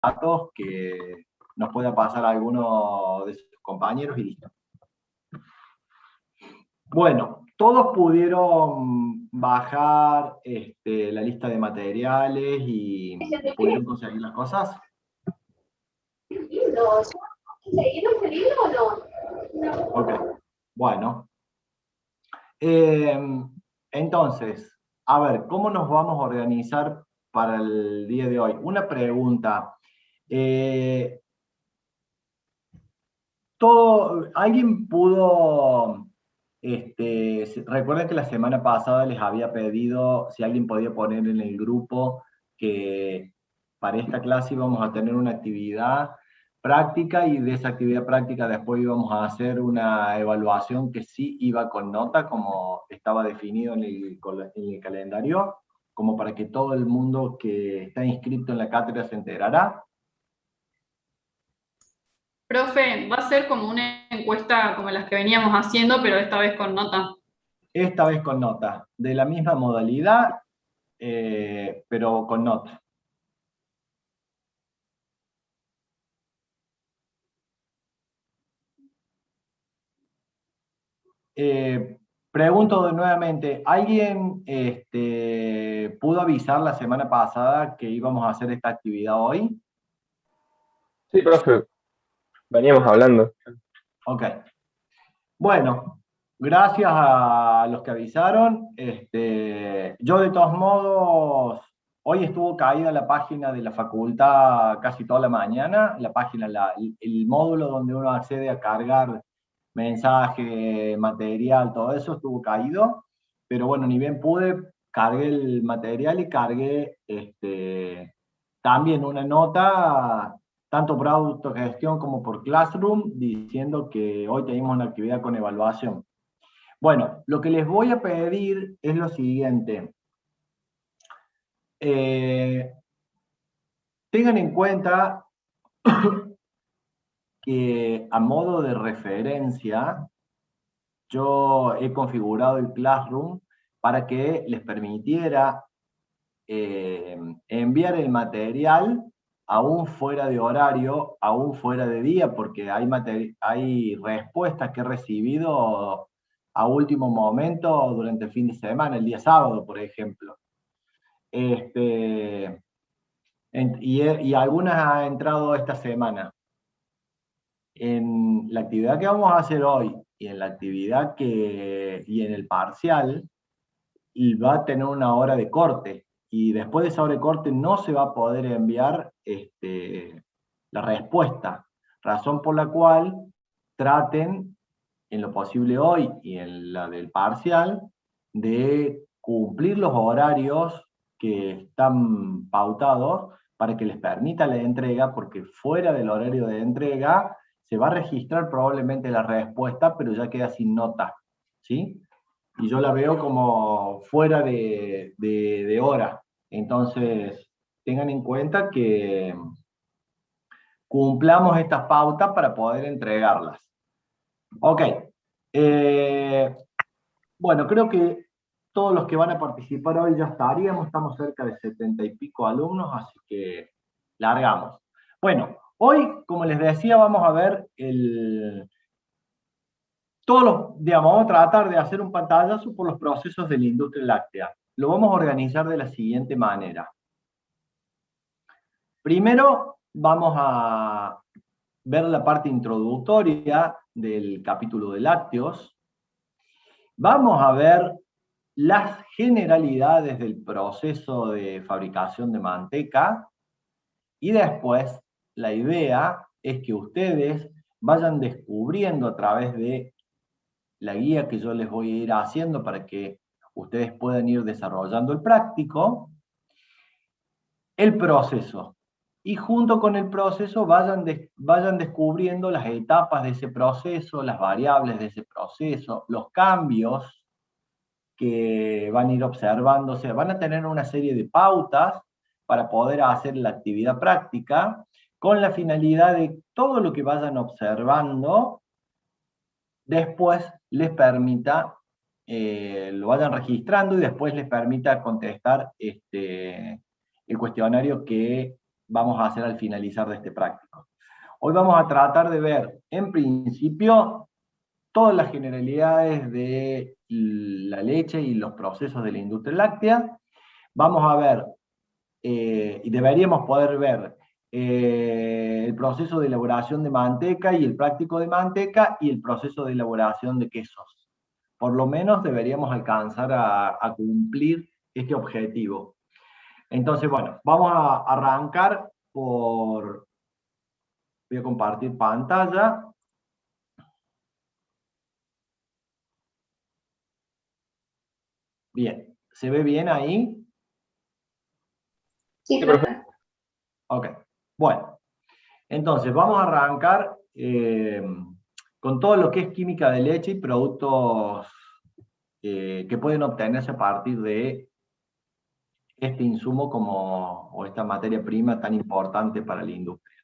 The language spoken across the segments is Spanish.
datos que nos pueda pasar a alguno de sus compañeros y listo. Bueno, todos pudieron bajar la lista de materiales y pudieron conseguir las cosas. ¿Conseguir ese libro o no? Ok, bueno. Entonces, a ver, ¿cómo nos vamos a organizar para el día de hoy? Una pregunta. ¿Alguien pudo, recuerden que la semana pasada les había pedido si alguien podía poner en el grupo que para esta clase íbamos a tener una actividad práctica y de esa actividad práctica después íbamos a hacer una evaluación que sí iba con nota, como estaba definido en el calendario, como para que todo el mundo que está inscrito en la cátedra se enterara? Profe, va a ser como una encuesta como las que veníamos haciendo, pero esta vez con nota. Esta vez con nota, de la misma modalidad, pero con nota. Pregunto nuevamente, ¿alguien pudo avisar la semana pasada que íbamos a hacer esta actividad hoy? Sí, profe, veníamos hablando. Ok. Bueno, gracias a los que avisaron. Yo de todos modos, hoy estuvo caída la página de la facultad casi toda la mañana, la página, el módulo donde uno accede a cargar mensaje, material, todo eso estuvo caído, pero bueno, ni bien pude, cargué el material y cargué también una nota tanto por autogestión como por Classroom, diciendo que hoy tenemos una actividad con evaluación. Bueno, lo que les voy a pedir es lo siguiente. Tengan en cuenta que a modo de referencia, yo he configurado el Classroom para que les permitiera enviar el material aún fuera de horario, aún fuera de día, porque hay respuestas que he recibido a último momento durante el fin de semana, el día sábado, por ejemplo. Y algunas han entrado esta semana. En la actividad que vamos a hacer hoy y en la actividad y en el parcial, va a tener una hora de corte. Y después de esa hora de corte no se va a poder enviar la respuesta. Razón por la cual traten, en lo posible hoy y en la del parcial, de cumplir los horarios que están pautados para que les permita la entrega, porque fuera del horario de entrega se va a registrar probablemente la respuesta, pero ya queda sin nota, ¿sí? Y yo la veo como fuera de hora. Entonces, tengan en cuenta que cumplamos estas pautas para poder entregarlas. Ok. Bueno, creo que todos los que van a participar hoy ya estaríamos, estamos cerca de 70 y pico alumnos, así que largamos. Bueno, hoy, como les decía, vamos a ver digamos, vamos a tratar de hacer un pantallazo por los procesos de la industria láctea. Lo vamos a organizar de la siguiente manera. Primero, vamos a ver la parte introductoria del capítulo de lácteos. Vamos a ver las generalidades del proceso de fabricación de manteca. Y después, la idea es que ustedes vayan descubriendo a través de la guía que yo les voy a ir haciendo para que ustedes puedan ir desarrollando el práctico, el proceso. Y junto con el proceso vayan descubriendo las etapas de ese proceso, las variables de ese proceso, los cambios que van a ir observándose. Van a tener una serie de pautas para poder hacer la actividad práctica con la finalidad de todo lo que vayan observando después les permita, lo vayan registrando y después les permita contestar el cuestionario que vamos a hacer al finalizar de este práctico. Hoy vamos a tratar de ver, en principio, todas las generalidades de la leche y los procesos de la industria láctea. Vamos a ver, y deberíamos poder ver, el proceso de elaboración de manteca y el práctico de manteca y el proceso de elaboración de quesos. Por lo menos deberíamos alcanzar a cumplir este objetivo. Entonces, bueno, vamos a arrancar por... Voy a compartir pantalla. Bien, ¿se ve bien ahí? Sí, profe. Ok, bueno. Entonces, vamos a arrancar con todo lo que es química de leche y productos que pueden obtenerse a partir de este insumo o esta materia prima tan importante para la industria.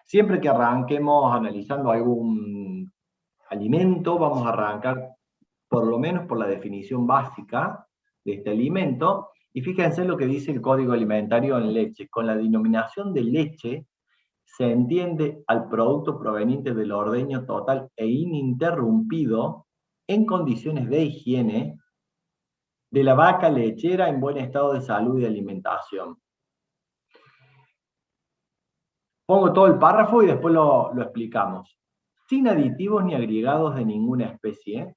Siempre que arranquemos analizando algún alimento, vamos a arrancar por lo menos por la definición básica de este alimento, y fíjense lo que dice el Código Alimentario en leche. Con la denominación de leche se entiende al producto proveniente del ordeño total e ininterrumpido en condiciones de higiene de la vaca lechera en buen estado de salud y de alimentación. Pongo todo el párrafo y después lo explicamos. Sin aditivos ni agregados de ninguna especie,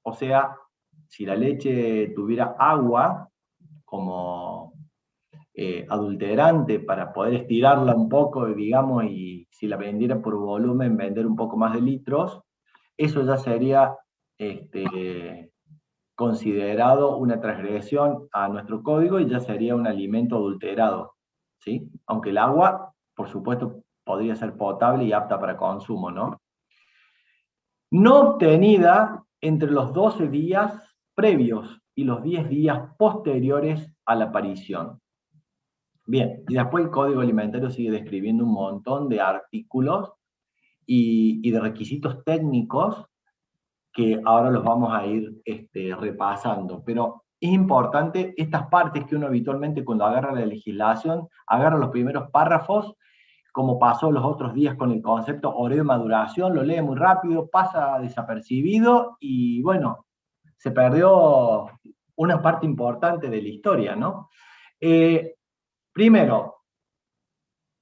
o sea, si la leche tuviera agua como adulterante para poder estirarla un poco, digamos, y si la vendiera por volumen, vender un poco más de litros, eso ya sería considerado una transgresión a nuestro código y ya sería un alimento adulterado, ¿sí? Aunque el agua, por supuesto, podría ser potable y apta para consumo, ¿no? No obtenida entre los 12 días previos y los 10 días posteriores a la aparición. Bien, y después el Código Alimentario sigue describiendo un montón de artículos y de requisitos técnicos que ahora los vamos a ir repasando. Pero es importante estas partes que uno habitualmente cuando agarra la legislación, agarra los primeros párrafos, como pasó los otros días con el concepto oreo de maduración, lo lee muy rápido, pasa desapercibido y bueno, se perdió una parte importante de la historia, ¿no? Primero,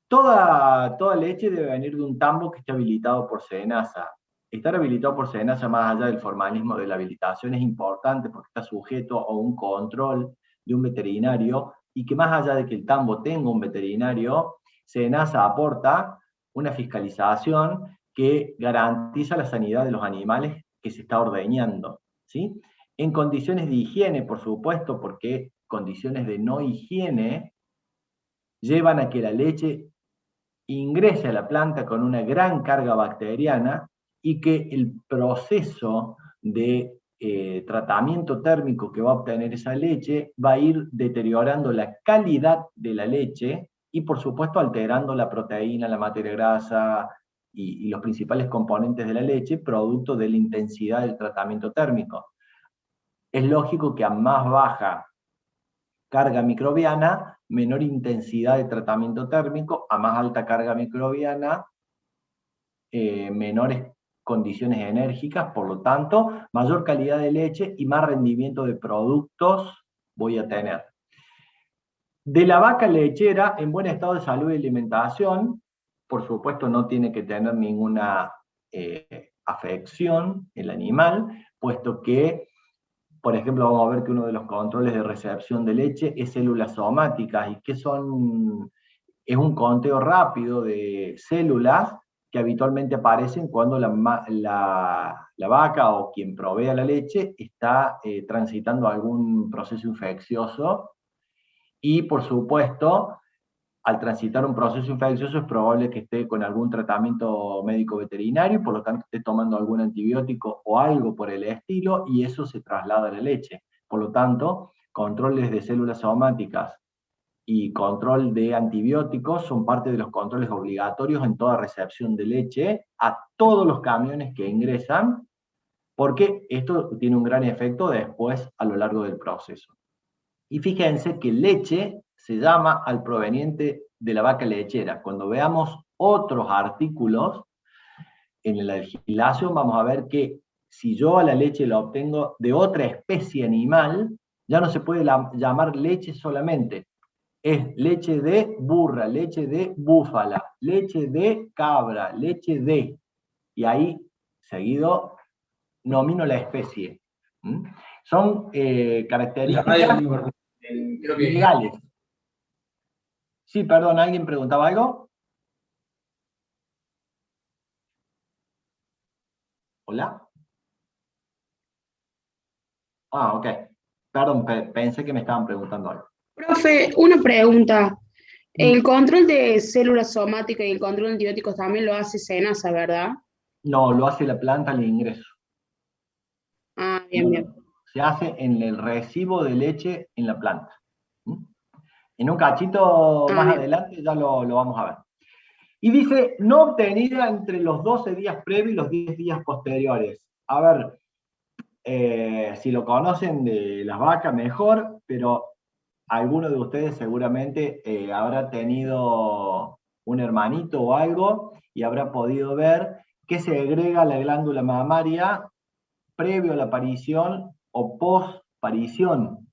toda leche debe venir de un tambo que esté habilitado por SENASA. Estar habilitado por SENASA, más allá del formalismo de la habilitación, es importante porque está sujeto a un control de un veterinario y que más allá de que el tambo tenga un veterinario, SENASA aporta una fiscalización que garantiza la sanidad de los animales que se está ordeñando, ¿sí? En condiciones de higiene, por supuesto, porque condiciones de no higiene llevan a que la leche ingrese a la planta con una gran carga bacteriana y que el proceso de tratamiento térmico que va a obtener esa leche va a ir deteriorando la calidad de la leche y por supuesto alterando la proteína, la materia grasa y los principales componentes de la leche, producto de la intensidad del tratamiento térmico. Es lógico que a más baja carga microbiana, menor intensidad de tratamiento térmico, a más alta carga microbiana, menores condiciones enérgicas, por lo tanto, mayor calidad de leche y más rendimiento de productos voy a tener. De la vaca lechera en buen estado de salud y alimentación, por supuesto no tiene que tener ninguna afección el animal, puesto que por ejemplo, vamos a ver que uno de los controles de recepción de leche es células somáticas, y que son, es un conteo rápido de células que habitualmente aparecen cuando la vaca o quien provee la leche está transitando algún proceso infeccioso, y por supuesto, al transitar un proceso infeccioso es probable que esté con algún tratamiento médico veterinario y por lo tanto esté tomando algún antibiótico o algo por el estilo y eso se traslada a la leche. Por lo tanto, controles de células somáticas y control de antibióticos son parte de los controles obligatorios en toda recepción de leche a todos los camiones que ingresan, porque esto tiene un gran efecto después a lo largo del proceso. Y fíjense que leche se llama al proveniente de la vaca lechera. Cuando veamos otros artículos en la legislación, vamos a ver que si yo a la leche la obtengo de otra especie animal, ya no se puede llamar leche solamente. Es leche de burra, leche de búfala, leche de cabra, leche de... Y ahí, seguido, nomino la especie. ¿Mm? Son características legales. Sí, perdón, ¿alguien preguntaba algo? ¿Hola? Ah, ok. Perdón, pensé que me estaban preguntando algo. Profe, una pregunta. Mm. El control de células somáticas y el control de antibióticos también lo hace SENASA, ¿verdad? No, lo hace la planta al ingreso. Ah, bien, bien. Se hace en el recibo de leche en la planta. ¿Mm? En un cachito Ah, más bien. adelante ya lo vamos a ver. Y dice, no obtenida entre los 12 días previos y los 10 días posteriores. A ver, si lo conocen de las vacas, mejor, pero alguno de ustedes seguramente habrá tenido un hermanito o algo y habrá podido ver que se agrega la glándula mamaria previo a la aparición o post-parición.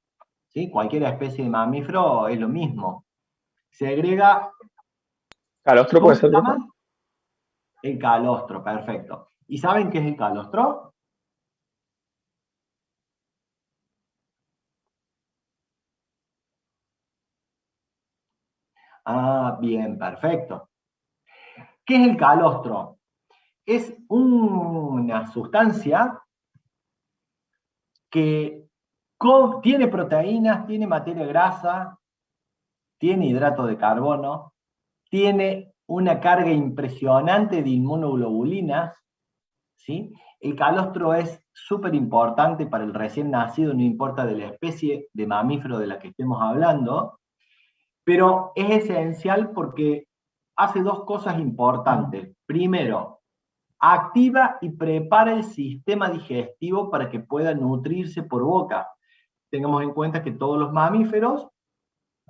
¿Sí? Cualquier especie de mamífero es lo mismo. Se agrega, ¿Calostro ¿cómo puede se ser, profe? llama? El calostro, perfecto. ¿Y saben qué es el calostro? Ah, bien, perfecto. ¿Qué es el calostro? Es una sustancia que tiene proteínas, tiene materia grasa, tiene hidrato de carbono, tiene una carga impresionante de inmunoglobulinas, ¿sí? El calostro es súper importante para el recién nacido, no importa de la especie de mamífero de la que estemos hablando, pero es esencial porque hace dos cosas importantes. Primero, activa y prepara el sistema digestivo para que pueda nutrirse por boca. Tengamos en cuenta que todos los mamíferos,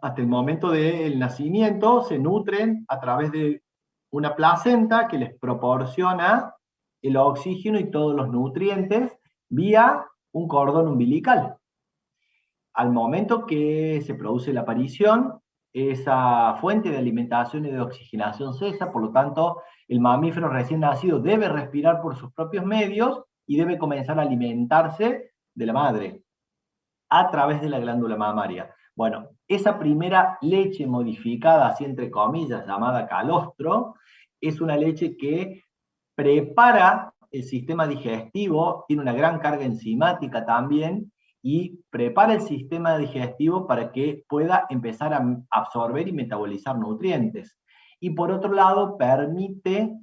hasta el momento del nacimiento, se nutren a través de una placenta que les proporciona el oxígeno y todos los nutrientes vía un cordón umbilical. Al momento que se produce la aparición, esa fuente de alimentación y de oxigenación cesa, por lo tanto, el mamífero recién nacido debe respirar por sus propios medios y debe comenzar a alimentarse de la madre a través de la glándula mamaria. Bueno, esa primera leche modificada, así entre comillas, llamada calostro, es una leche que prepara el sistema digestivo, tiene una gran carga enzimática también, y prepara el sistema digestivo para que pueda empezar a absorber y metabolizar nutrientes. Y por otro lado, permite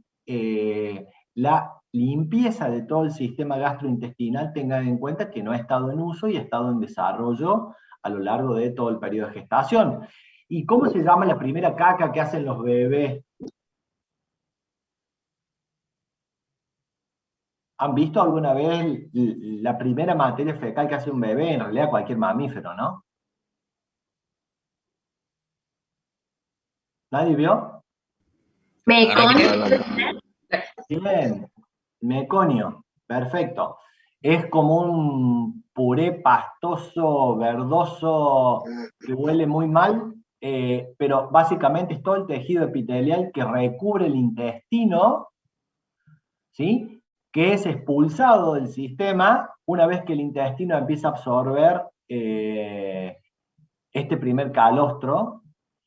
la limpieza de todo el sistema gastrointestinal. Tengan en cuenta que no ha estado en uso y ha estado en desarrollo a lo largo de todo el periodo de gestación. ¿Y cómo se llama la primera caca que hacen los bebés? ¿Han visto alguna vez la primera materia fecal que hace un bebé? En realidad cualquier mamífero, ¿no? ¿Nadie vio? Meconio. Bien, meconio, perfecto. Es como un puré pastoso, verdoso, que huele muy mal, pero básicamente es todo el tejido epitelial que recubre el intestino, ¿sí? Que es expulsado del sistema una vez que el intestino empieza a absorber este primer calostro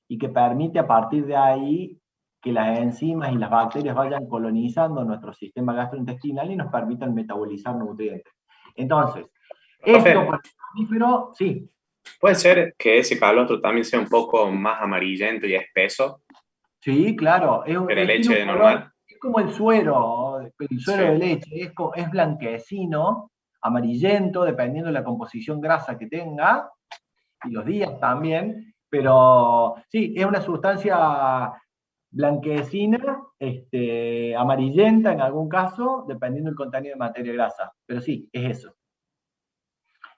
y que permite a partir de ahí que las enzimas y las bacterias vayan colonizando nuestro sistema gastrointestinal y nos permitan metabolizar nutrientes. Entonces, Profe, esto para el mamífero, sí. ¿puede ser que ese calostro también sea un poco más amarillento y espeso Sí, claro, que la tiene leche un de color, normal? es como el suero Sí. de leche, es blanquecino, amarillento, dependiendo de la composición grasa que tenga, y los días también, pero sí, es una sustancia blanquecina, amarillenta en algún caso, dependiendo del contenido de materia grasa, pero sí, es eso.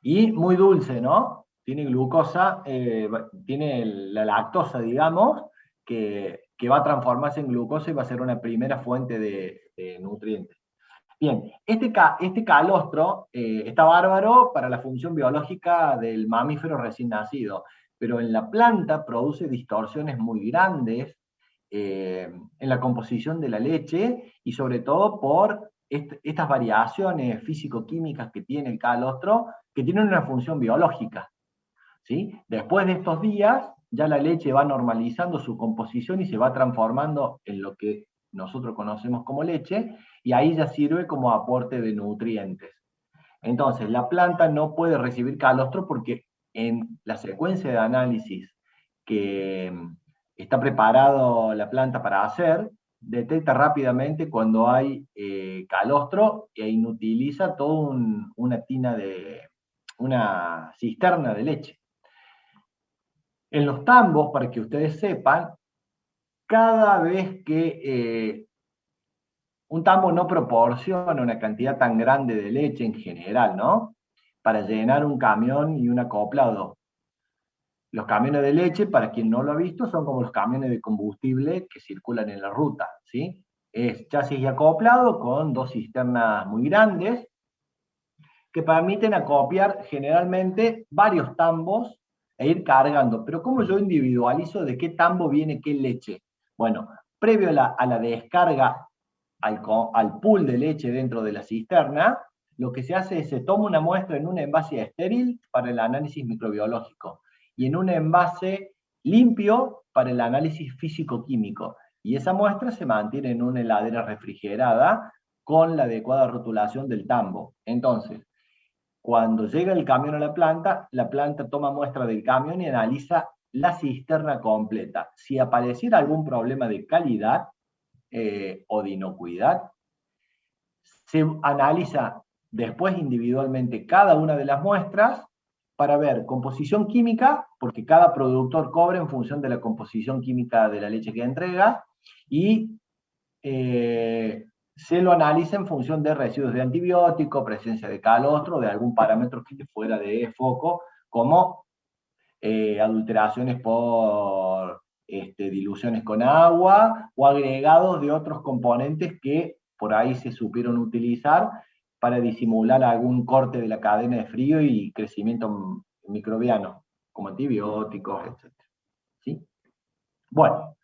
Y muy dulce, ¿no? Tiene glucosa, tiene la lactosa, digamos, que va a transformarse en glucosa y va a ser una primera fuente de nutrientes. Bien, este calostro está bárbaro para la función biológica del mamífero recién nacido, pero en la planta produce distorsiones muy grandes en la composición de la leche y sobre todo por estas variaciones físico-químicas que tiene el calostro, que tienen una función biológica. ¿Sí? Después de estos días, ya la leche va normalizando su composición y se va transformando en lo que nosotros conocemos como leche, y ahí ya sirve como aporte de nutrientes. Entonces, la planta no puede recibir calostro porque en la secuencia de análisis que está preparado la planta para hacer, detecta rápidamente cuando hay calostro e inutiliza toda una cisterna de leche. En los tambos, para que ustedes sepan, cada vez que un tambo no proporciona una cantidad tan grande de leche en general, ¿no? Para llenar un camión y un acoplado. Los camiones de leche, para quien no lo ha visto, son como los camiones de combustible que circulan en la ruta, ¿sí? Es chasis y acoplado con dos cisternas muy grandes que permiten acoplar generalmente varios tambos e ir cargando. Pero ¿cómo yo individualizo de qué tambo viene qué leche? Bueno, previo a la descarga al pool de leche dentro de la cisterna, lo que se hace es se toma una muestra en un envase estéril para el análisis microbiológico y en un envase limpio para el análisis físico-químico. Y esa muestra se mantiene en una heladera refrigerada con la adecuada rotulación del tambo. Entonces, cuando llega el camión a la planta toma muestra del camión y analiza la cisterna completa. Si apareciera algún problema de calidad o de inocuidad, se analiza después individualmente cada una de las muestras para ver composición química, porque cada productor cobra en función de la composición química de la leche que entrega, y se lo analiza en función de residuos de antibiótico, presencia de calostro, de algún parámetro que esté fuera de foco, como adulteraciones por diluciones con agua o agregados de otros componentes que por ahí se supieron utilizar para disimular algún corte de la cadena de frío y crecimiento microbiano, como antibióticos, etc. ¿Sí? Bueno,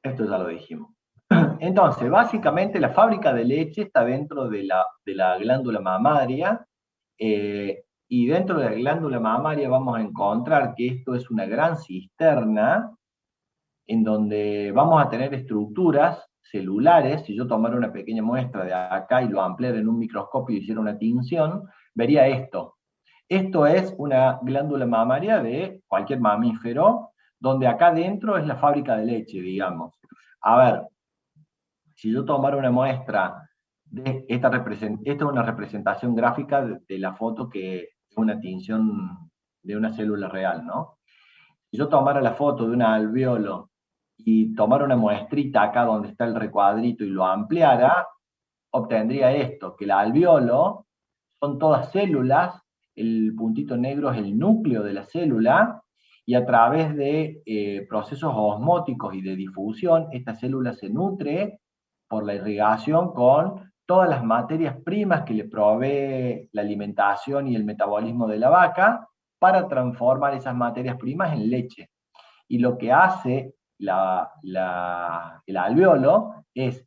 esto ya lo dijimos. Entonces, básicamente la fábrica de leche está dentro de la glándula mamaria, y dentro de la glándula mamaria vamos a encontrar que esto es una gran cisterna en donde vamos a tener estructuras celulares. Si yo tomara una pequeña muestra de acá y lo ampliara en un microscopio y hiciera una tinción, vería esto. Esto es una glándula mamaria de cualquier mamífero, donde acá dentro es la fábrica de leche, digamos. A ver, si yo tomara una muestra de esta es una representación gráfica de la foto que es una tinción de una célula real, ¿no? Si yo tomara la foto de un alveolo y tomara una muestrita acá donde está el recuadrito y lo ampliara, obtendría esto, que el alveolo son todas células, el puntito negro es el núcleo de la célula, y a través de procesos osmóticos y de difusión, esta célula se nutre por la irrigación con todas las materias primas que le provee la alimentación y el metabolismo de la vaca para transformar esas materias primas en leche. Y lo que hace el alveolo es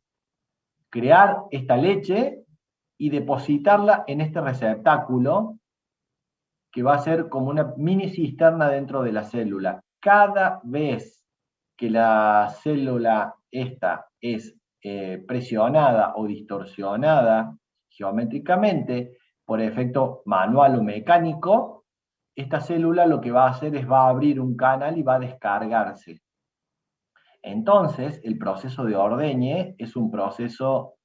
crear esta leche y depositarla en este receptáculo que va a ser como una mini cisterna dentro de la célula. Cada vez que la célula esta es presionada o distorsionada geométricamente por efecto manual o mecánico, esta célula lo que va a hacer es va a abrir un canal y va a descargarse. Entonces, el proceso de ordeñe es un proceso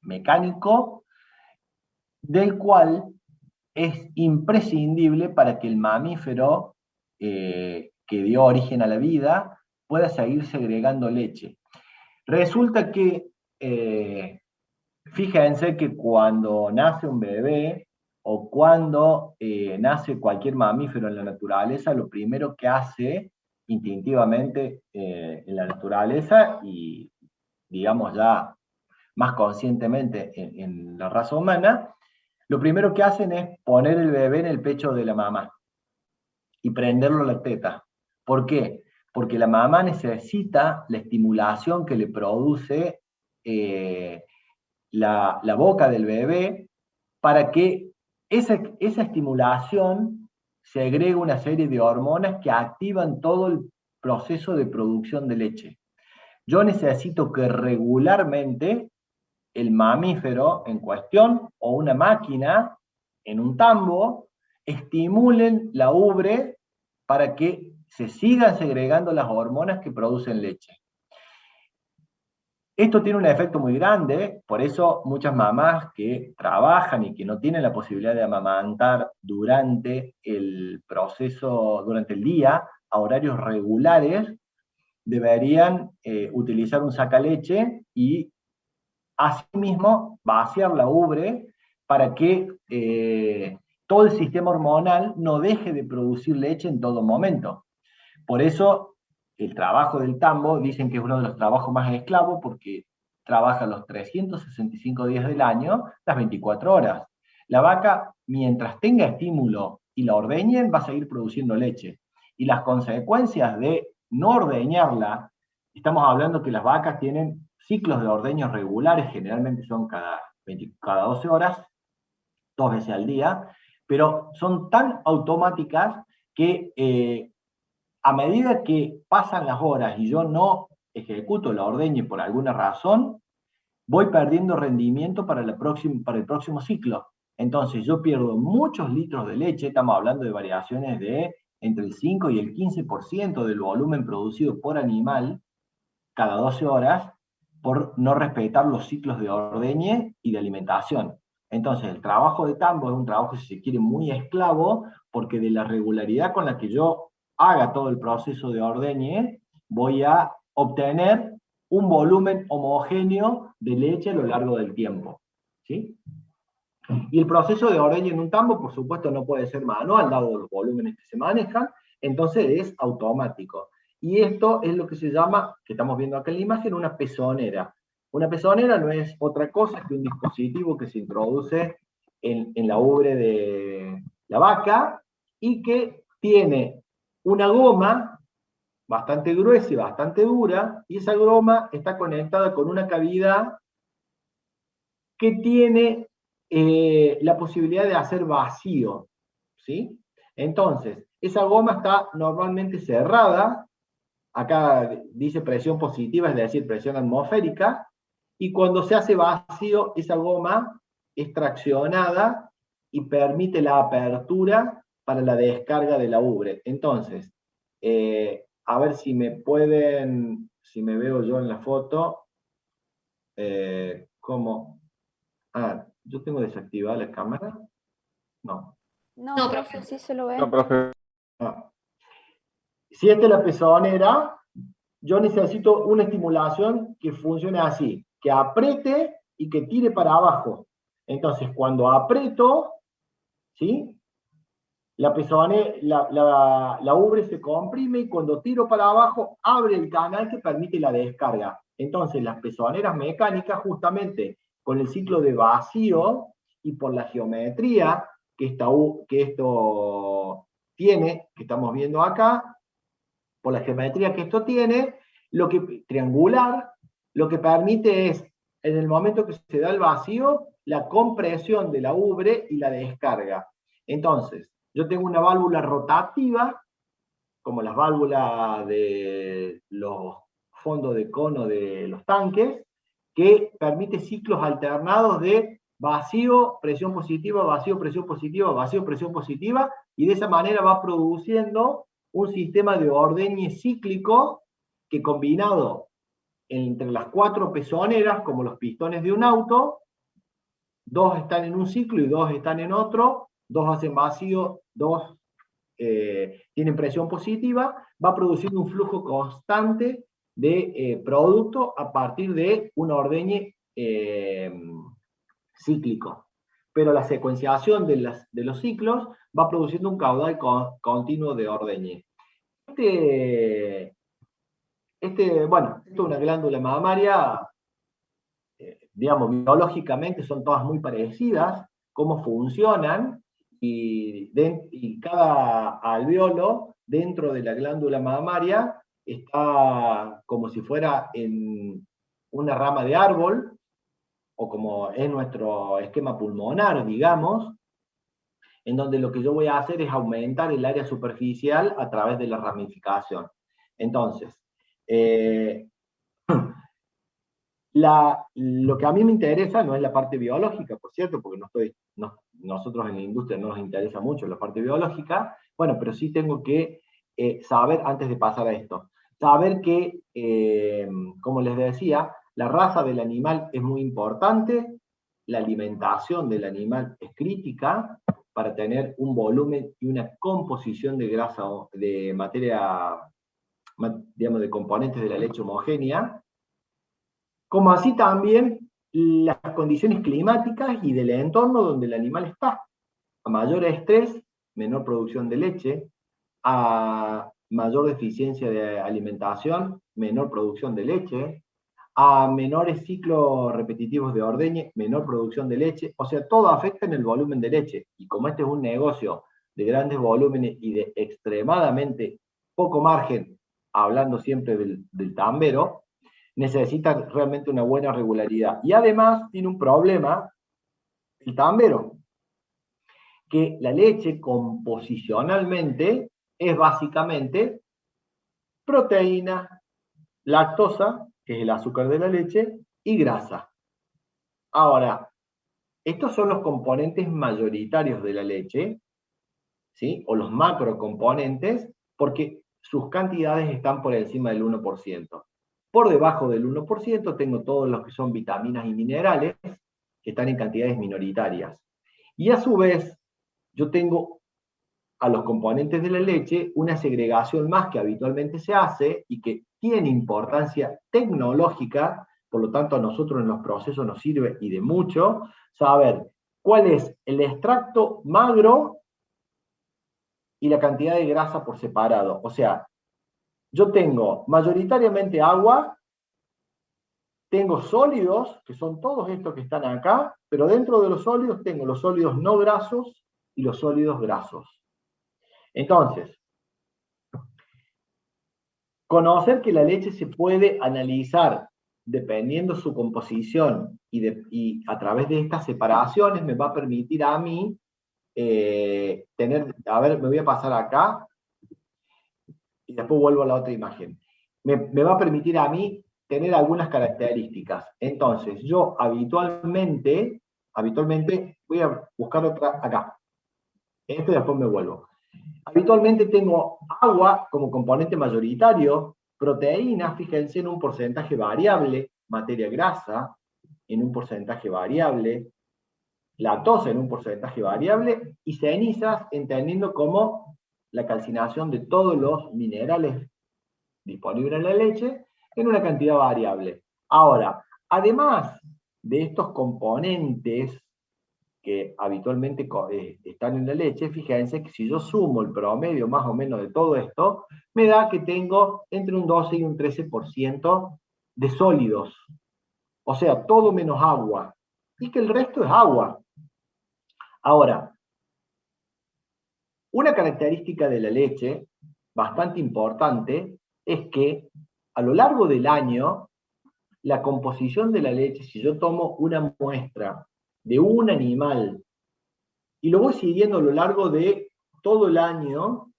mecánico del cual es imprescindible para que el mamífero que dio origen a la vida pueda seguir segregando leche. Resulta que, fíjense que cuando nace un bebé o cuando nace cualquier mamífero en la naturaleza, lo primero que hace instintivamente en la naturaleza y, digamos, ya más conscientemente en la raza humana, lo primero que hacen es poner el bebé en el pecho de la mamá y prenderlo a la teta. ¿Por qué? Porque la mamá necesita la estimulación que le produce la boca del bebé para que esa estimulación segregue una serie de hormonas que activan todo el proceso de producción de leche. Yo necesito que regularmente el mamífero en cuestión o una máquina en un tambo estimulen la ubre para que se sigan segregando las hormonas que producen leche. Esto tiene un efecto muy grande, por eso muchas mamás que trabajan y que no tienen la posibilidad de amamantar durante el proceso, durante el día, a horarios regulares, deberían utilizar un sacaleche y asimismo vaciar la ubre para que todo el sistema hormonal no deje de producir leche en todo momento. Por eso el trabajo del tambo dicen que es uno de los trabajos más esclavos porque trabaja los 365 días del año, las 24 horas. La vaca, mientras tenga estímulo y la ordeñen, va a seguir produciendo leche. Y las consecuencias de no ordeñarla, estamos hablando que las vacas tienen ciclos de ordeños regulares, generalmente son cada 12 horas, 2 veces al día, pero son tan automáticas que a medida que pasan las horas y yo no ejecuto la ordeñe por alguna razón, voy perdiendo rendimiento para el próximo ciclo. Entonces yo pierdo muchos litros de leche, estamos hablando de variaciones de entre el 5 y el 15% del volumen producido por animal cada 12 horas, por no respetar los ciclos de ordeñe y de alimentación. Entonces el trabajo de tambo es un trabajo, si se quiere, muy esclavo, porque de la regularidad con la que yo haga todo el proceso de ordeñe, voy a obtener un volumen homogéneo de leche a lo largo del tiempo. ¿Sí? Y el proceso de ordeñe en un tambo, por supuesto, no puede ser manual, dado los volúmenes que se manejan, entonces es automático. Y esto es lo que se llama, que estamos viendo acá en la imagen, una pezonera. Una pezonera no es otra cosa que un dispositivo que se introduce en la ubre de la vaca y que tiene una goma bastante gruesa y bastante dura, y esa goma está conectada con una cavidad que tiene la posibilidad de hacer vacío, ¿sí? Entonces, esa goma está normalmente cerrada, acá dice presión positiva, es decir, presión atmosférica, y cuando se hace vacío, esa goma es traccionada y permite la apertura para la descarga de la ubre. Entonces, a ver si me veo yo en la foto, ¿cómo? Ah, ¿yo tengo desactivada la cámara? No. No, No, profe, sí se lo ve. No, profe. Ah. Si esta es la pezonera, yo necesito una estimulación que funcione así, que apriete y que tire para abajo. Entonces, cuando aprieto, ¿sí? La ubre se comprime y cuando tiro para abajo, abre el canal que permite la descarga. Entonces, las pezoneras mecánicas, justamente con el ciclo de vacío y por la geometría que esto tiene, que estamos viendo acá, por la geometría que esto tiene, triangular, lo que permite es, en el momento que se da el vacío, la compresión de la ubre y la descarga. Entonces, yo tengo una válvula rotativa, como las válvulas de los fondos de cono de los tanques, que permite ciclos alternados de vacío, presión positiva, vacío, presión positiva, vacío, presión positiva, y de esa manera va produciendo un sistema de ordeñe cíclico que combinado entre las 4 pezoneras, como los pistones de un auto, 2 están en un ciclo y 2 están en otro, 2 hacen vacío, 2 tienen presión positiva, va produciendo un flujo constante de producto a partir de un ordeñe cíclico. Pero la secuenciación de los ciclos va produciendo un caudal continuo de ordeñe. Bueno, esto es una glándula mamaria, digamos, biológicamente son todas muy parecidas, cómo funcionan, y cada alveolo dentro de la glándula mamaria está como si fuera en una rama de árbol, o como es nuestro esquema pulmonar, digamos, en donde lo que yo voy a hacer es aumentar el área superficial a través de la ramificación. Entonces, lo que a mí me interesa no es la parte biológica, por cierto, porque nosotros en la industria no nos interesa mucho la parte biológica, bueno, pero sí tengo que saber, antes de pasar a esto, saber que, como les decía, la raza del animal es muy importante, la alimentación del animal es crítica para tener un volumen y una composición de grasa, de materia, digamos, de componentes de la leche homogénea, como así también las condiciones climáticas y del entorno donde el animal está. A mayor estrés, menor producción de leche; a mayor deficiencia de alimentación, menor producción de leche; a menores ciclos repetitivos de ordeñe, menor producción de leche. O sea, todo afecta en el volumen de leche. Y como este es un negocio de grandes volúmenes y de extremadamente poco margen, hablando siempre del tambero, necesita realmente una buena regularidad. Y además tiene un problema, el tambero, que la leche composicionalmente es básicamente proteína, lactosa, que es el azúcar de la leche, y grasa. Ahora, estos son los componentes mayoritarios de la leche, ¿sí? O los macrocomponentes, porque sus cantidades están por encima del 1%. Por debajo del 1% tengo todos los que son vitaminas y minerales, que están en cantidades minoritarias. Y a su vez, yo tengo a los componentes de la leche una segregación más que habitualmente se hace y que tiene importancia tecnológica, por lo tanto a nosotros en los procesos nos sirve y de mucho saber cuál es el extracto magro y la cantidad de grasa por separado. O sea, yo tengo mayoritariamente agua, tengo sólidos, que son todos estos que están acá, pero dentro de los sólidos tengo los sólidos no grasos y los sólidos grasos. Entonces, conocer que la leche se puede analizar dependiendo su composición y a través de estas separaciones me va a permitir a mí a ver, me voy a pasar acá y después vuelvo a la otra imagen. Me va a permitir a mí tener algunas características. Entonces, yo habitualmente voy a buscar otra acá. Esto y después me vuelvo. Habitualmente tengo agua como componente mayoritario, proteínas, fíjense, en un porcentaje variable, materia grasa en un porcentaje variable, lactosa en un porcentaje variable, y cenizas, entendiendo como la calcinación de todos los minerales disponibles en la leche en una cantidad variable. Ahora, además de estos componentes que habitualmente están en la leche, fíjense que si yo sumo el promedio más o menos de todo esto, me da que tengo entre un 12 y un 13% de sólidos. O sea, todo menos agua. Y que el resto es agua. Ahora, una característica de la leche bastante importante es que a lo largo del año, la composición de la leche, si yo tomo una muestra de un animal y lo voy siguiendo a lo largo de todo el año,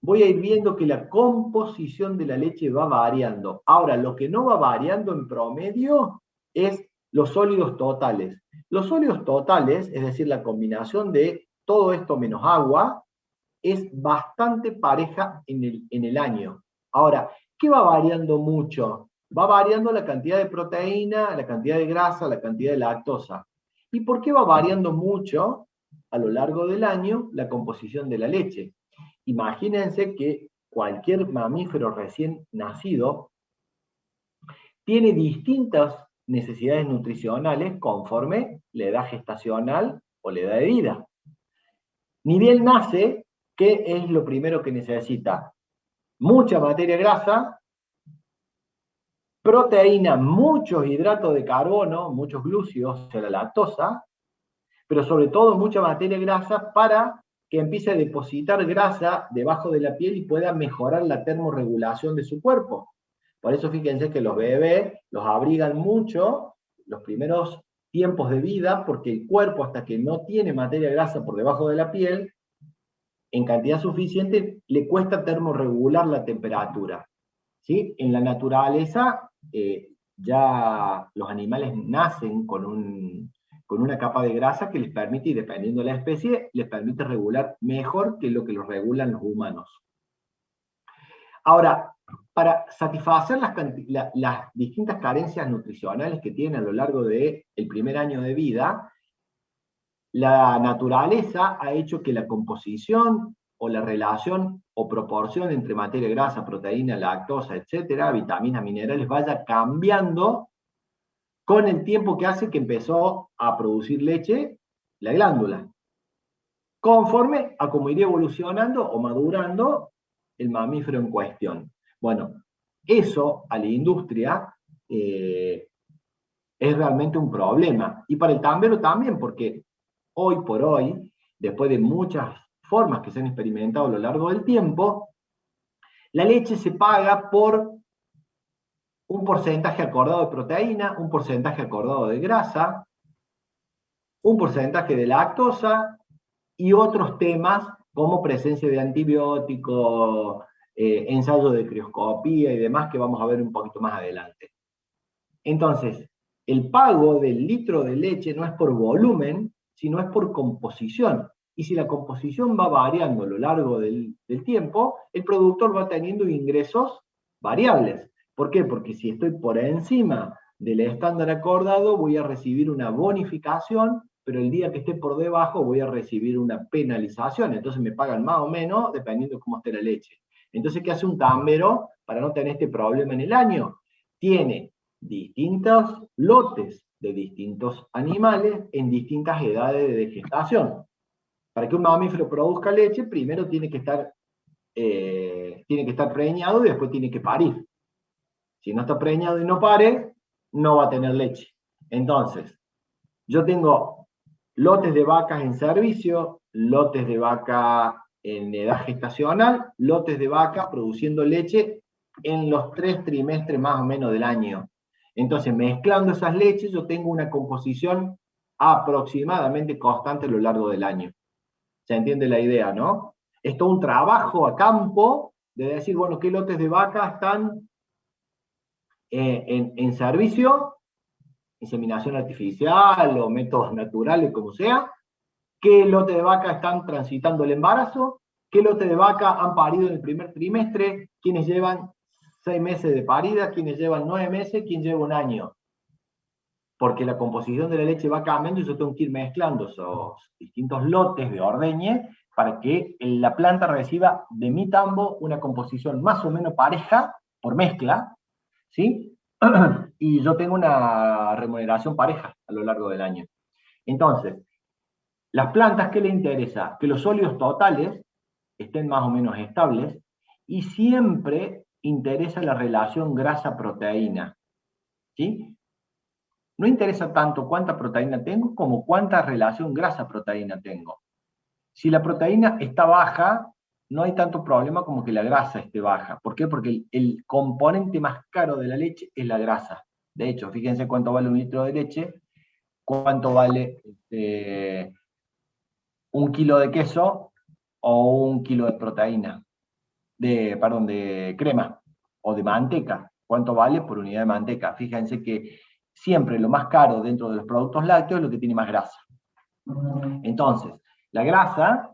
voy a ir viendo que la composición de la leche va variando. Ahora, lo que no va variando en promedio es los sólidos totales. Los sólidos totales, es decir, la combinación de todo esto menos agua, es bastante pareja en el año. Ahora, ¿qué va variando mucho? Va variando la cantidad de proteína, la cantidad de grasa, la cantidad de lactosa. ¿Y por qué va variando mucho a lo largo del año la composición de la leche? Imagínense que cualquier mamífero recién nacido tiene distintas necesidades nutricionales conforme la edad gestacional o la edad de vida. Ni bien nace, ¿qué es lo primero que necesita? mucha materia grasa, proteína, muchos hidratos de carbono, muchos glúcidos, o sea, la lactosa, pero sobre todo mucha materia grasa para que empiece a depositar grasa debajo de la piel y pueda mejorar la termorregulación de su cuerpo. Por eso fíjense que los bebés los abrigan mucho los primeros tiempos de vida, porque el cuerpo, hasta que no tiene materia grasa por debajo de la piel, en cantidad suficiente, le cuesta termorregular la temperatura. ¿Sí? En la naturaleza, ya los animales nacen con una capa de grasa que les permite, y dependiendo de la especie, les permite regular mejor que lo que los regulan los humanos. Ahora, para satisfacer las distintas carencias nutricionales que tienen a lo largo del primer año de vida, la naturaleza ha hecho que la composición o la relación o proporción entre materia grasa, proteína, lactosa, etcétera, vitaminas, minerales, vaya cambiando con el tiempo que hace que empezó a producir leche la glándula, conforme a cómo iría evolucionando o madurando el mamífero en cuestión. Bueno, eso a la industria es realmente un problema. Y para el tambero también, porque hoy por hoy, después de muchas formas que se han experimentado a lo largo del tiempo, la leche se paga por un porcentaje acordado de proteína, un porcentaje acordado de grasa, un porcentaje de lactosa y otros temas como presencia de antibióticos, ensayo de crioscopía y demás que vamos a ver un poquito más adelante. Entonces, el pago del litro de leche no es por volumen, sino es por composición. Y si la composición va variando a lo largo del tiempo, el productor va teniendo ingresos variables. ¿Por qué? Porque si estoy por encima del estándar acordado, voy a recibir una bonificación, pero el día que esté por debajo voy a recibir una penalización. Entonces me pagan más o menos dependiendo de cómo esté la leche. Entonces, ¿qué hace un tambero para no tener este problema en el año? Tiene distintos lotes de distintos animales en distintas edades de gestación. Para que un mamífero produzca leche, primero tiene que estar preñado y después tiene que parir. Si no está preñado y no pare, no va a tener leche. Entonces, yo tengo lotes de vacas en servicio, lotes de vaca en edad gestacional, lotes de vaca produciendo leche en los 3 trimestres más o menos del año. Entonces, mezclando esas leches, yo tengo una composición aproximadamente constante a lo largo del año. ¿Se entiende la idea, no? Es todo un trabajo a campo de decir, bueno, qué lotes de vaca están en servicio, inseminación artificial o métodos naturales, como sea, qué lotes de vaca están transitando el embarazo, qué lotes de vaca han parido en el primer trimestre, quienes llevan 6 meses de parida, quienes llevan 9 meses, quién lleva un año. Porque la composición de la leche va cambiando y yo tengo que ir mezclando esos distintos lotes de ordeñe para que la planta reciba de mi tambo una composición más o menos pareja por mezcla, ¿sí? Y yo tengo una remuneración pareja a lo largo del año. Entonces, las plantas, ¿qué les interesa? Que los óleos totales estén más o menos estables y siempre interesa la relación grasa-proteína, ¿sí? No interesa tanto cuánta proteína tengo como cuánta relación grasa-proteína tengo. Si la proteína está baja, no hay tanto problema como que la grasa esté baja. ¿Por qué? Porque el componente más caro de la leche es la grasa. De hecho, fíjense cuánto vale un litro de leche, cuánto vale 1 kilo de queso o 1 kilo de proteína, de crema o de manteca. ¿Cuánto vale por unidad de manteca? Fíjense que siempre lo más caro dentro de los productos lácteos es lo que tiene más grasa. Entonces, la grasa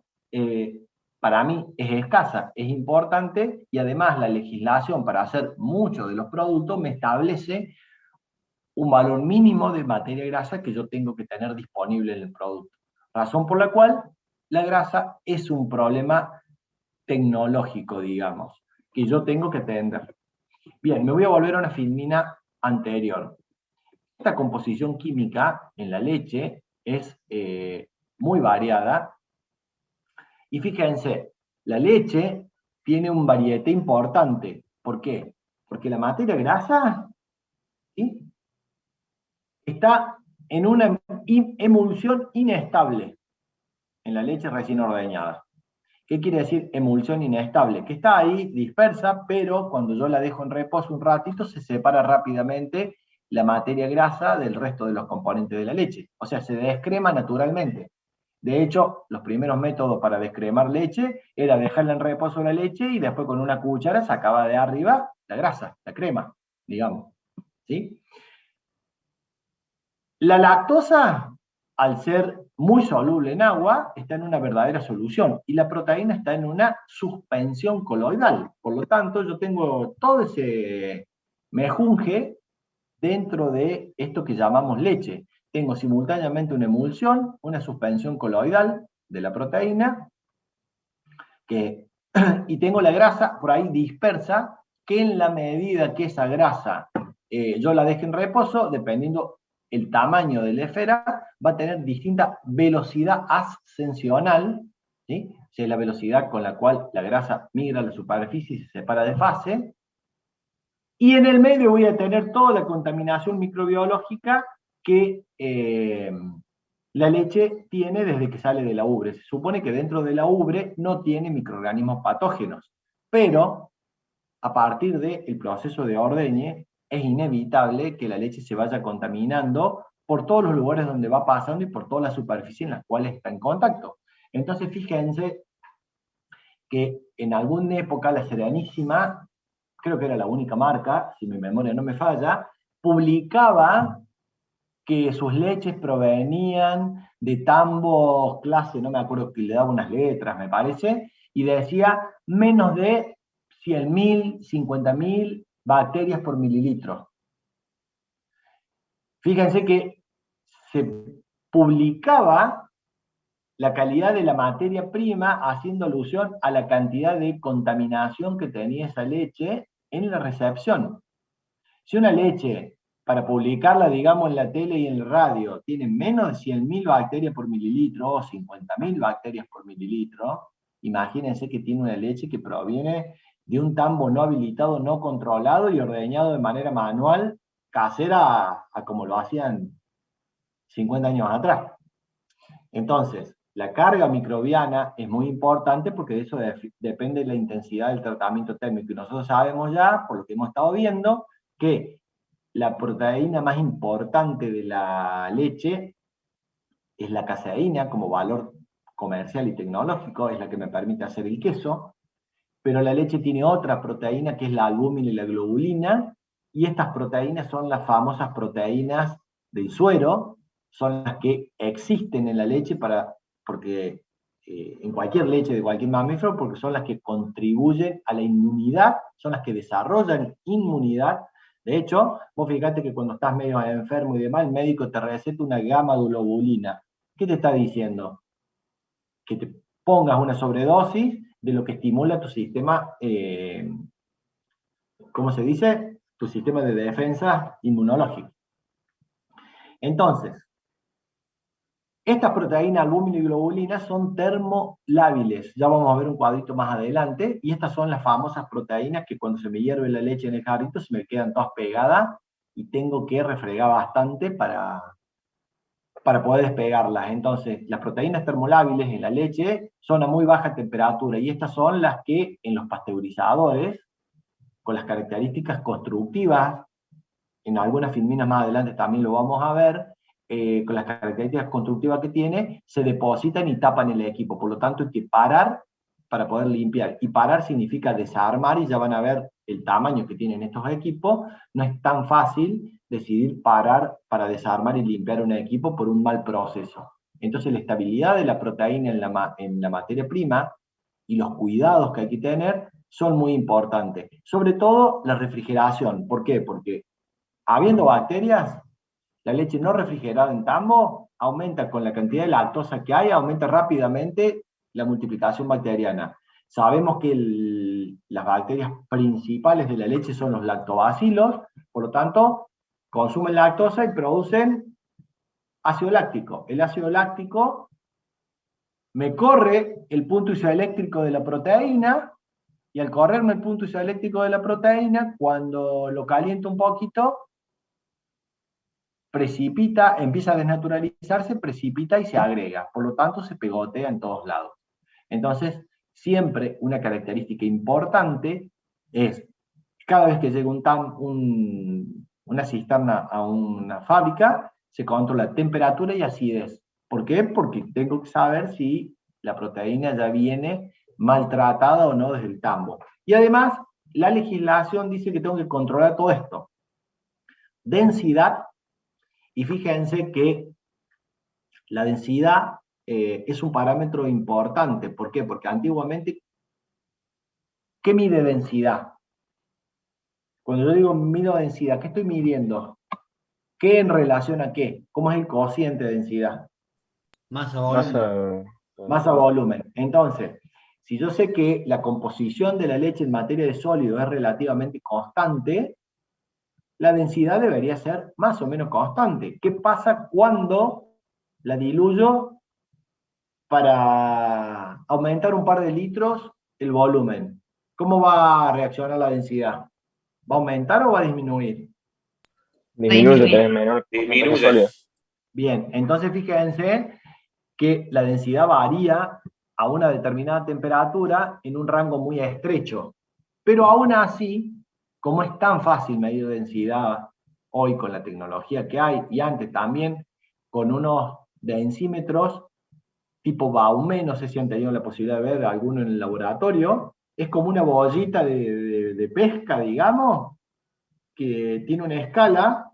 para mí es escasa, es importante, y además la legislación para hacer muchos de los productos me establece un valor mínimo de materia grasa que yo tengo que tener disponible en el producto. Razón por la cual la grasa es un problema tecnológico, digamos, que yo tengo que atender. Bien, me voy a volver a una filmina anterior. Esta composición química en la leche es muy variada. Y fíjense, la leche tiene un varieté importante. ¿Por qué? Porque la materia grasa, ¿sí?, está en una emulsión inestable en la leche recién ordeñada. ¿Qué quiere decir emulsión inestable? Que está ahí dispersa, pero cuando yo la dejo en reposo un ratito, se separa rápidamente la materia grasa del resto de los componentes de la leche. O sea, se descrema naturalmente. De hecho, los primeros métodos para descremar leche era dejarla en reposo la leche y después con una cuchara sacaba de arriba la grasa, la crema, digamos. ¿Sí? La lactosa, al ser muy soluble en agua, está en una verdadera solución y la proteína está en una suspensión coloidal. Por lo tanto, yo tengo todo ese mejunje dentro de esto que llamamos leche. Tengo simultáneamente una emulsión, una suspensión coloidal de la proteína, y tengo la grasa por ahí dispersa, que en la medida que esa grasa yo la deje en reposo, dependiendo el tamaño de la esfera, va a tener distinta velocidad ascensional, ¿sí? O sea, la velocidad con la cual la grasa migra a la superficie y se separa de fase. Y en el medio voy a tener toda la contaminación microbiológica que la leche tiene desde que sale de la ubre. Se supone que dentro de la ubre no tiene microorganismos patógenos, pero a partir del proceso de ordeñe es inevitable que la leche se vaya contaminando por todos los lugares donde va pasando y por toda la superficie en las cuales está en contacto. Entonces fíjense que en alguna época la Serenísima, creo que era la única marca, si mi memoria no me falla, publicaba que sus leches provenían de tambos clase, no me acuerdo, que le daba unas letras, me parece, y decía menos de 100.000, 50.000 bacterias por mililitro. Fíjense que se publicaba la calidad de la materia prima haciendo alusión a la cantidad de contaminación que tenía esa leche en la recepción. Si una leche, para publicarla, digamos, en la tele y en la radio, tiene menos de 100.000 bacterias por mililitro o 50.000 bacterias por mililitro, imagínense que tiene una leche que proviene de un tambo no habilitado, no controlado y ordeñado de manera manual, casera, a como lo hacían 50 años atrás. Entonces, la carga microbiana es muy importante porque de eso depende la intensidad del tratamiento térmico. Y nosotros sabemos ya, por lo que hemos estado viendo, que la proteína más importante de la leche es la caseína como valor comercial y tecnológico, es la que me permite hacer el queso, pero la leche tiene otra proteína que es la albúmina y la globulina, y estas proteínas son las famosas proteínas del suero, son las que existen en la leche porque en cualquier leche de cualquier mamífero, porque son las que contribuyen a la inmunidad, son las que desarrollan inmunidad. De hecho, vos fíjate que cuando estás medio enfermo y demás, el médico te receta una gamma-globulina. ¿Qué te está diciendo? Que te pongas una sobredosis de lo que estimula tu sistema, ¿cómo se dice? Tu sistema de defensa inmunológico. Entonces, estas proteínas, albúmina y globulina, son termolábiles. Ya vamos a ver un cuadrito más adelante. Y estas son las famosas proteínas que cuando se me hierve la leche en el jarrito se me quedan todas pegadas y tengo que refregar bastante para poder despegarlas. Entonces, las proteínas termolábiles en la leche son a muy baja temperatura y estas son las que en los pasteurizadores, con las características constructivas, en algunas filminas más adelante también lo vamos a ver, con las características constructivas que tiene, se depositan y tapan el equipo. Por lo tanto, hay que parar para poder limpiar. Y parar significa desarmar, y ya van a ver el tamaño que tienen estos equipos. No es tan fácil decidir parar para desarmar y limpiar un equipo por un mal proceso. Entonces, la estabilidad de la proteína en la materia prima y los cuidados que hay que tener son muy importantes. Sobre todo la refrigeración. ¿Por qué? Porque habiendo bacterias, la leche no refrigerada en tambo aumenta con la cantidad de lactosa que hay, aumenta rápidamente la multiplicación bacteriana. Sabemos que las bacterias principales de la leche son los lactobacilos, por lo tanto, consumen lactosa y producen ácido láctico. El ácido láctico me corre el punto isoeléctrico de la proteína y al correrme el punto isoeléctrico de la proteína, cuando lo caliento un poquito, precipita, empieza a desnaturalizarse, precipita y se agrega. Por lo tanto, se pegotea en todos lados. Entonces, siempre una característica importante es, cada vez que llega una cisterna a una fábrica, se controla temperatura y acidez. ¿Por qué? Porque tengo que saber si la proteína ya viene maltratada o no desde el tambo. Y además, la legislación dice que tengo que controlar todo esto. Densidad, y fíjense que la densidad es un parámetro importante. ¿Por qué? Porque antiguamente, ¿qué mide densidad? Cuando yo digo mido densidad, ¿qué estoy midiendo? ¿Qué en relación a qué? ¿Cómo es el cociente de densidad? Masa volumen. Masa volumen. Entonces, si yo sé que la composición de la leche en materia de sólido es relativamente constante, la densidad debería ser más o menos constante. ¿Qué pasa cuando la diluyo para aumentar un par de litros el volumen? ¿Cómo va a reaccionar la densidad? ¿Va a aumentar o va a disminuir? Disminuye, tenés menor Disminuye. sólido. Bien, entonces fíjense que la densidad varía a una determinada temperatura en un rango muy estrecho. Pero aún así, como es tan fácil medir densidad hoy con la tecnología que hay, y antes también con unos densímetros tipo Baume, no sé si han tenido la posibilidad de ver alguno en el laboratorio, es como una bollita de pesca, digamos, que tiene una escala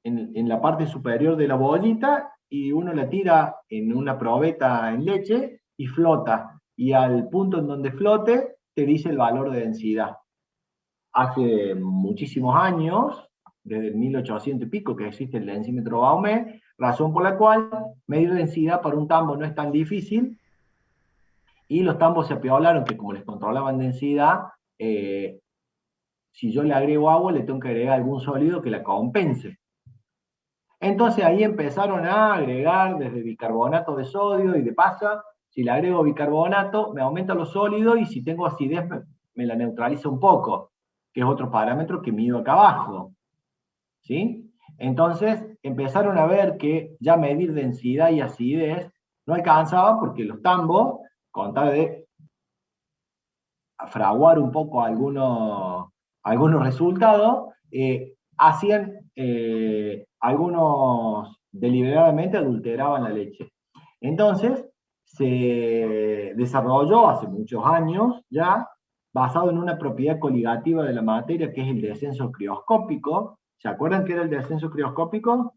en la parte superior de la bollita, y uno la tira en una probeta en leche y flota, y al punto en donde flote te dice el valor de densidad. Hace muchísimos años, desde el 1800 y pico, que existe el densímetro Baume, razón por la cual medir densidad para un tambo no es tan difícil, y los tambos se apiolaron que como les controlaban densidad, si yo le agrego agua, le tengo que agregar algún sólido que la compense. Entonces ahí empezaron a agregar desde bicarbonato de sodio, y de paso, si le agrego bicarbonato, me aumenta los sólidos, y si tengo acidez, me la neutraliza un poco, que es otro parámetro que mido acá abajo. ¿Sí? Entonces empezaron a ver que ya medir densidad y acidez no alcanzaba, porque los tambos, con tal de fraguar un poco algunos resultados, hacían algunos deliberadamente adulteraban la leche. Entonces se desarrolló hace muchos años ya, basado en una propiedad coligativa de la materia, que es el descenso crioscópico. ¿Se acuerdan qué era el descenso crioscópico?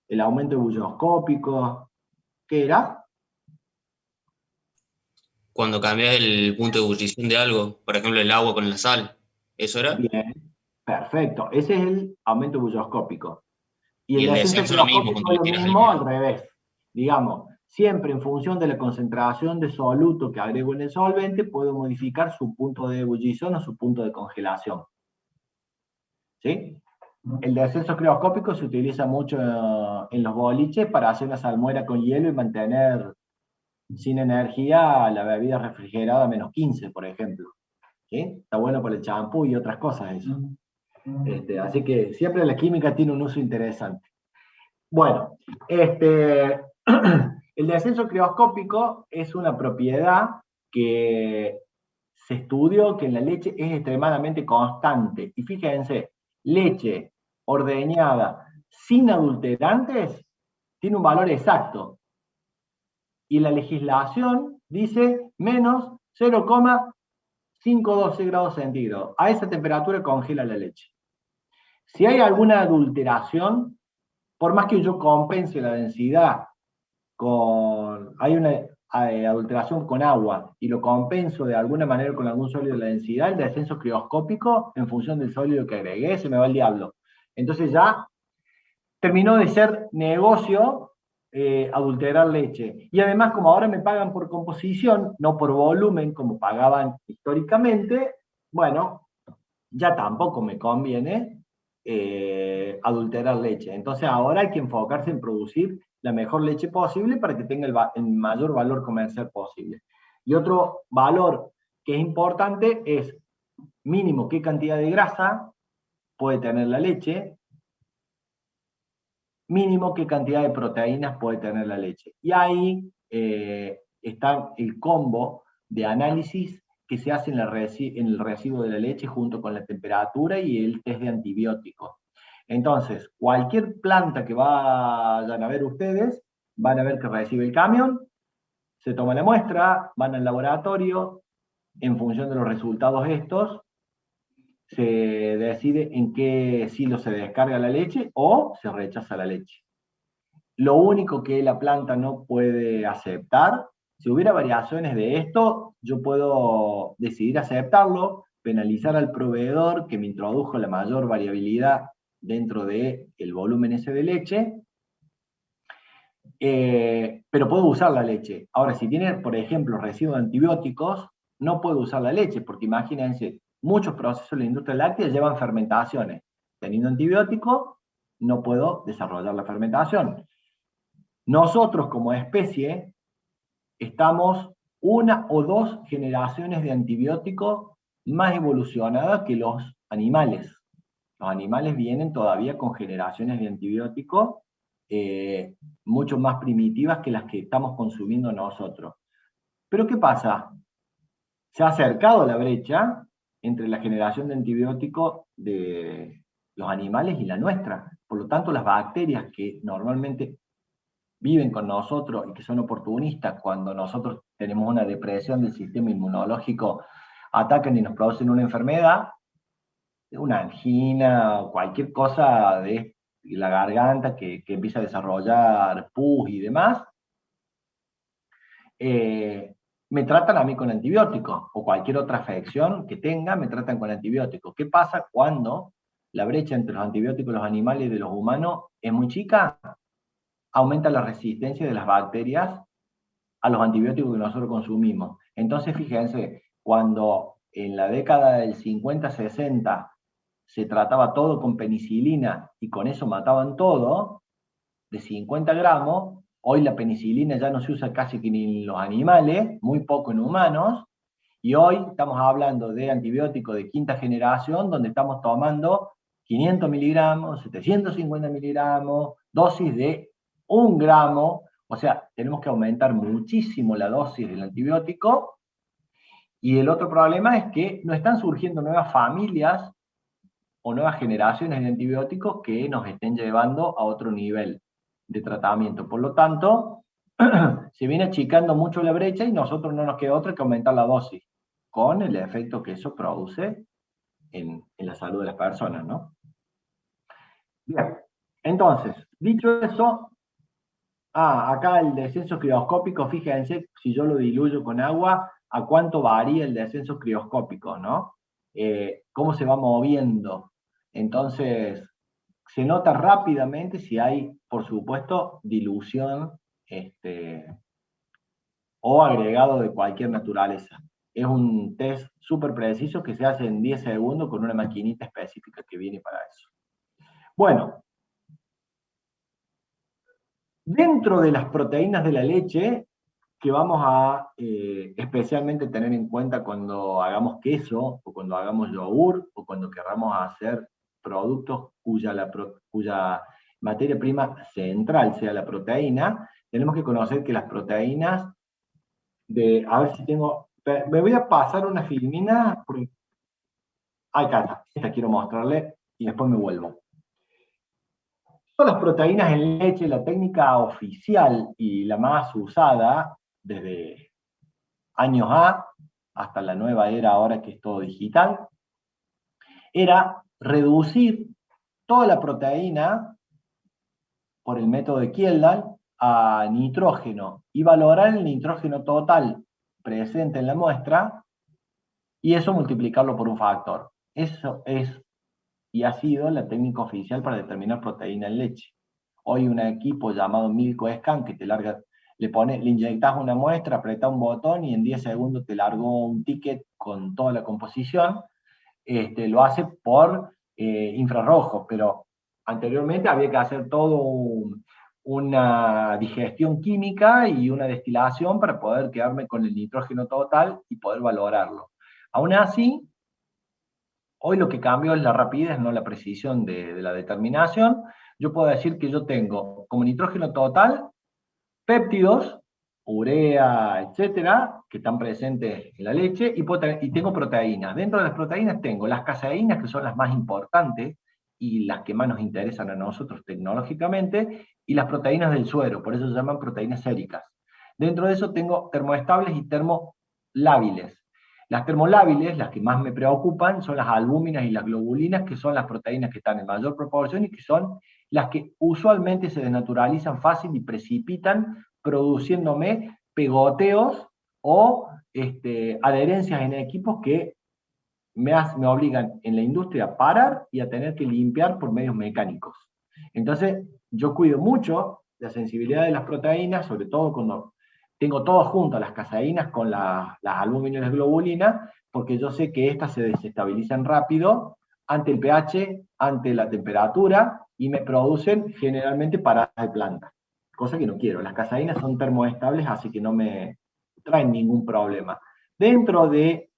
El aumento bulloscópico. ¿Qué era? Cuando cambias el punto de ebullición de algo, por ejemplo el agua con la sal, ¿eso era? Bien, perfecto. Ese es el aumento bulloscópico. Y Y el el descenso descenso es lo mismo, crioscópico cuando es le lo tiras mismo al al revés. Digamos, siempre en función de la concentración de soluto que agrego en el solvente, puedo modificar su punto de ebullición o su punto de congelación. ¿Sí? El descenso crioscópico se utiliza mucho en los boliches para hacer una salmuera con hielo y mantener sin energía la bebida refrigerada a -15, por ejemplo. ¿Sí? Está bueno para el champú y otras cosas eso. Así que siempre la química tiene un uso interesante. Bueno, el descenso crioscópico es una propiedad que se estudió que en la leche es extremadamente constante. Y fíjense, leche ordeñada sin adulterantes tiene un valor exacto. Y la legislación dice menos 0,512 grados centígrados. A esa temperatura congela la leche. Si hay alguna adulteración, por más que yo compense la densidad hay una adulteración con agua, y lo compenso de alguna manera con algún sólido de la densidad, el descenso crioscópico, en función del sólido que agregué, se me va el diablo. Entonces ya terminó de ser negocio adulterar leche. Y además, como ahora me pagan por composición, no por volumen, como pagaban históricamente, bueno, ya tampoco me conviene adulterar leche. Entonces ahora hay que enfocarse en producir la mejor leche posible para que tenga el mayor valor comercial posible. Y otro valor que es importante es mínimo qué cantidad de grasa puede tener la leche, mínimo qué cantidad de proteínas puede tener la leche. Y ahí está el combo de análisis que se hace en el residuo de la leche junto con la temperatura y el test de antibióticos. Entonces, cualquier planta que vayan a ver ustedes, van a ver que recibe el camión, se toma la muestra, van al laboratorio, en función de los resultados estos, se decide en qué silo se descarga la leche o se rechaza la leche. Lo único que la planta no puede aceptar, si hubiera variaciones de esto, yo puedo decidir aceptarlo, penalizar al proveedor que me introdujo la mayor variabilidad dentro del volumen ese de leche, pero puedo usar la leche. Ahora, si tiene, por ejemplo, residuos de antibióticos, no puedo usar la leche, porque imagínense, muchos procesos de la industria láctea llevan fermentaciones. Teniendo antibiótico, no puedo desarrollar la fermentación. Nosotros, como especie, estamos una o dos generaciones de antibióticos más evolucionadas que los animales. Los animales vienen todavía con generaciones de antibióticos mucho más primitivas que las que estamos consumiendo nosotros. Pero ¿qué pasa? Se ha acercado la brecha entre la generación de antibióticos de los animales y la nuestra. Por lo tanto, las bacterias que normalmente viven con nosotros y que son oportunistas cuando nosotros tenemos una depresión del sistema inmunológico, atacan y nos producen una enfermedad, una angina o cualquier cosa de la garganta que empieza a desarrollar pus y demás, me tratan a mí con antibióticos, o cualquier otra afección que tenga, me tratan con antibióticos. ¿Qué pasa cuando la brecha entre los antibióticos de los animales y de los humanos es muy chica? Aumenta la resistencia de las bacterias a los antibióticos que nosotros consumimos. Entonces, fíjense, cuando en la década del 50-60 se trataba todo con penicilina y con eso mataban todo, de 50 gramos, hoy la penicilina ya no se usa casi que ni en los animales, muy poco en humanos, y hoy estamos hablando de antibióticos de quinta generación, donde estamos tomando 500 miligramos, 750 miligramos, dosis de 1 gramo, o sea, tenemos que aumentar muchísimo la dosis del antibiótico, y el otro problema es que no están surgiendo nuevas familias o nuevas generaciones de antibióticos que nos estén llevando a otro nivel de tratamiento. Por lo tanto, se viene achicando mucho la brecha y nosotros no nos queda otra que aumentar la dosis, con el efecto que eso produce en la salud de las personas, ¿no? Bien, entonces, dicho eso, acá el descenso crioscópico, fíjense, si yo lo diluyo con agua, a cuánto varía el descenso crioscópico, ¿no? Cómo se va moviendo. Entonces, se nota rápidamente si hay, por supuesto, dilución o agregado de cualquier naturaleza. Es un test súper preciso que se hace en 10 segundos con una maquinita específica que viene para eso. Bueno, dentro de las proteínas de la leche, que vamos a especialmente tener en cuenta cuando hagamos queso, o cuando hagamos yogur, o cuando queramos hacer productos cuya materia prima central sea la proteína, tenemos que conocer que las proteínas a ver si tengo, me voy a pasar una filmina, acá está, esta quiero mostrarle, y después me vuelvo. Todas las proteínas en leche, la técnica oficial y la más usada desde años hasta la nueva era ahora que es todo digital, era reducir toda la proteína por el método de Kjeldahl a nitrógeno y valorar el nitrógeno total presente en la muestra y eso multiplicarlo por un factor. Eso es y ha sido la técnica oficial para determinar proteína en leche. Hoy un equipo llamado MilkoScan que te larga, le inyectas una muestra, apretas un botón y en 10 segundos te largó un ticket con toda la composición. Lo hace por infrarrojo, pero anteriormente había que hacer todo una digestión química y una destilación para poder quedarme con el nitrógeno total y poder valorarlo. Aún así, hoy lo que cambió es la rapidez, no la precisión de la determinación. Yo puedo decir que yo tengo como nitrógeno total péptidos, urea, etcétera, que están presentes en la leche, y tengo proteínas. Dentro de las proteínas tengo las caseínas, que son las más importantes y las que más nos interesan a nosotros tecnológicamente, y las proteínas del suero, por eso se llaman proteínas séricas. Dentro de eso tengo termoestables y termolábiles. Las termolábiles, las que más me preocupan, son las albúminas y las globulinas, que son las proteínas que están en mayor proporción y que son las que usualmente se desnaturalizan fácil y precipitan, produciéndome pegoteos o adherencias en equipos que me obligan en la industria a parar y a tener que limpiar por medios mecánicos. Entonces, yo cuido mucho la sensibilidad de las proteínas, sobre todo cuando tengo todo junto, las caseínas con las albúminas y las globulinas, porque yo sé que estas se desestabilizan rápido ante el pH, ante la temperatura, y me producen generalmente paradas de planta, cosa que no quiero. Las caseínas son termoestables, así que no me traen ningún problema. Dentro de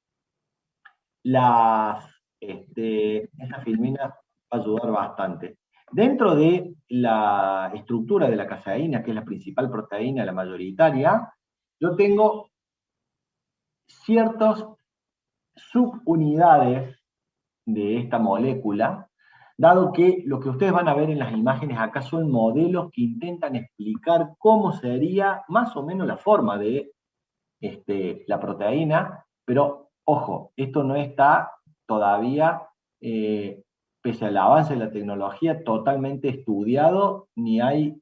esta filmina va a ayudar bastante. Dentro de la estructura de la caseína, que es la principal proteína, la mayoritaria, yo tengo ciertas subunidades de esta molécula, dado que lo que ustedes van a ver en las imágenes acá son modelos que intentan explicar cómo sería más o menos la forma de la proteína, pero ojo, esto no está todavía, pese al avance de la tecnología, totalmente estudiado, ni hay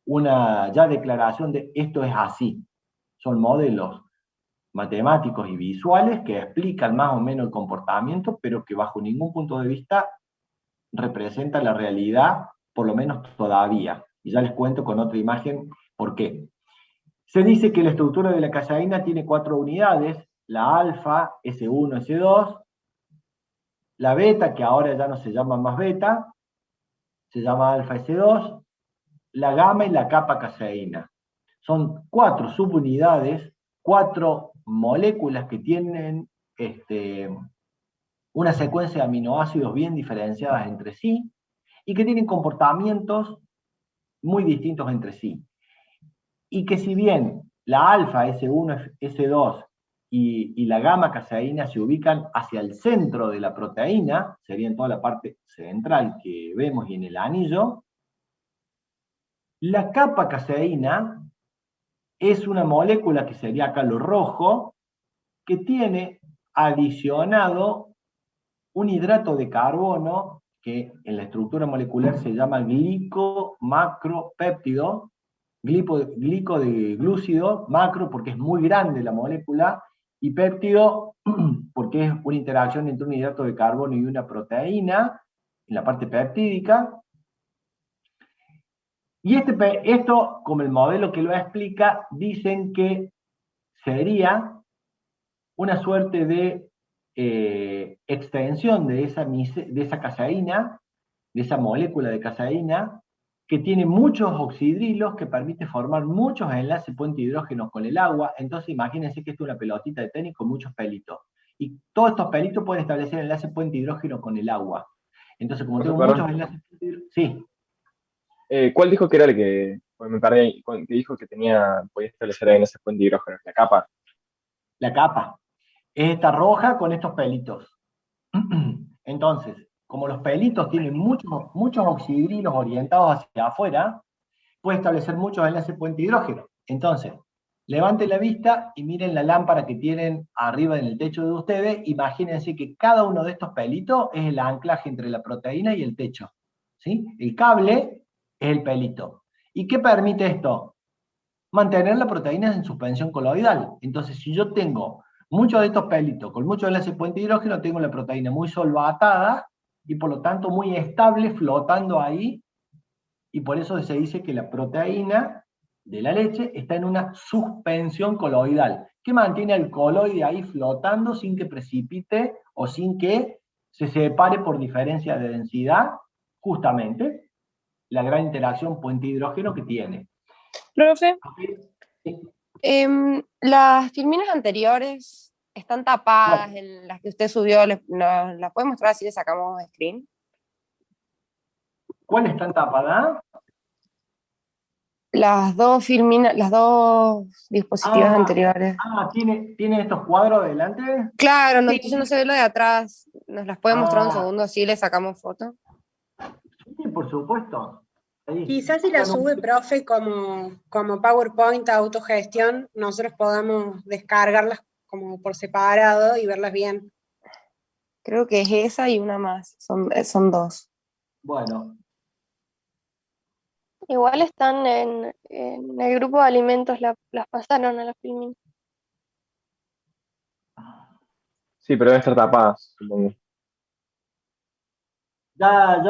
una ya declaración de esto es así. Son modelos matemáticos y visuales que explican más o menos el comportamiento, pero que bajo ningún punto de vista representan la realidad, por lo menos todavía. Y ya les cuento con otra imagen por qué. Se dice que la estructura de la caseína tiene 4 unidades: la alfa, S1, S2, la beta, que ahora ya no se llama más beta, se llama alfa S2, la gamma y la kappa caseína. Son 4 subunidades, 4 moléculas que tienen una secuencia de aminoácidos bien diferenciadas entre sí y que tienen comportamientos muy distintos entre sí. Y que si bien la alfa, S1, S2 y la gamma caseína se ubican hacia el centro de la proteína, sería en toda la parte central que vemos y en el anillo, la kappa caseína es una molécula que sería acá lo rojo, que tiene adicionado un hidrato de carbono que en la estructura molecular se llama glicomacropéptido, glico de glúcido, macro porque es muy grande la molécula, y péptido porque es una interacción entre un hidrato de carbono y una proteína, en la parte peptídica. Y esto, como el modelo que lo explica, dicen que sería una suerte de extensión de esa caseína, de esa molécula de caseína, que tiene muchos oxidrilos, que permite formar muchos enlaces puente hidrógenos con el agua. Entonces imagínense que esto es una pelotita de tenis con muchos pelitos. Y todos estos pelitos pueden establecer enlaces puente hidrógeno con el agua. Entonces, como tengo muchos enlaces puente hidrógeno... Sí. ¿Cuál dijo que era el que, pues me perdí ahí, que dijo que podía establecer enlaces puente hidrógeno? ¿La capa? La capa. Es esta roja con estos pelitos. Entonces, como los pelitos tienen muchos oxidrilos orientados hacia afuera, puede establecer muchos enlaces puente hidrógeno. Entonces, levanten la vista y miren la lámpara que tienen arriba en el techo de ustedes. Imagínense que cada uno de estos pelitos es el anclaje entre la proteína y el techo, ¿sí? El cable es el pelito. ¿Y qué permite esto? Mantener la proteína en suspensión coloidal. Entonces, si yo tengo muchos de estos pelitos con mucho enlace puente hidrógeno, tengo la proteína muy solvatada y por lo tanto muy estable flotando ahí, y por eso se dice que la proteína de la leche está en una suspensión coloidal, que mantiene el coloide ahí flotando sin que precipite o sin que se separe por diferencia de densidad, justamente la gran interacción puente-hidrógeno que tiene. Profe, Sí. las filminas anteriores están tapadas, las que usted subió, ¿las puede mostrar así le sacamos screen? ¿Cuál están tapadas? Las dos filminas, las dos dispositivos anteriores. ¿Tiene estos cuadros delante? Claro, no, Sí. entonces no se ve lo de atrás. ¿Nos las puede mostrar un segundo así le sacamos foto? Sí, por supuesto. Ahí. Quizás si la sube, profe, como PowerPoint autogestión, nosotros podamos descargarlas como por separado y verlas bien. Creo que es esa y una más, son dos. Bueno. Igual están en el grupo de alimentos, las pasaron a la filmina. Sí, pero deben estar tapadas, supongo. Ya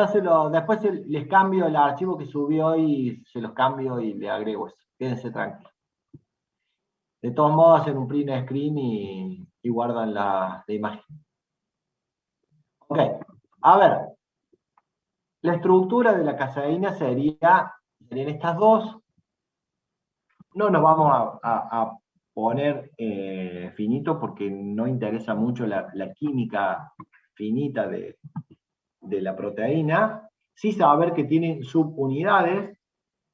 después les cambio el archivo que subí hoy, se los cambio y le agrego eso. Quédense tranquilos. De todos modos, hacen un print screen y guardan la imagen. Ok, a ver. La estructura de la caseína serían estas dos. No nos vamos a poner finito porque no interesa mucho la química finita de la proteína. Sí saber que tienen subunidades,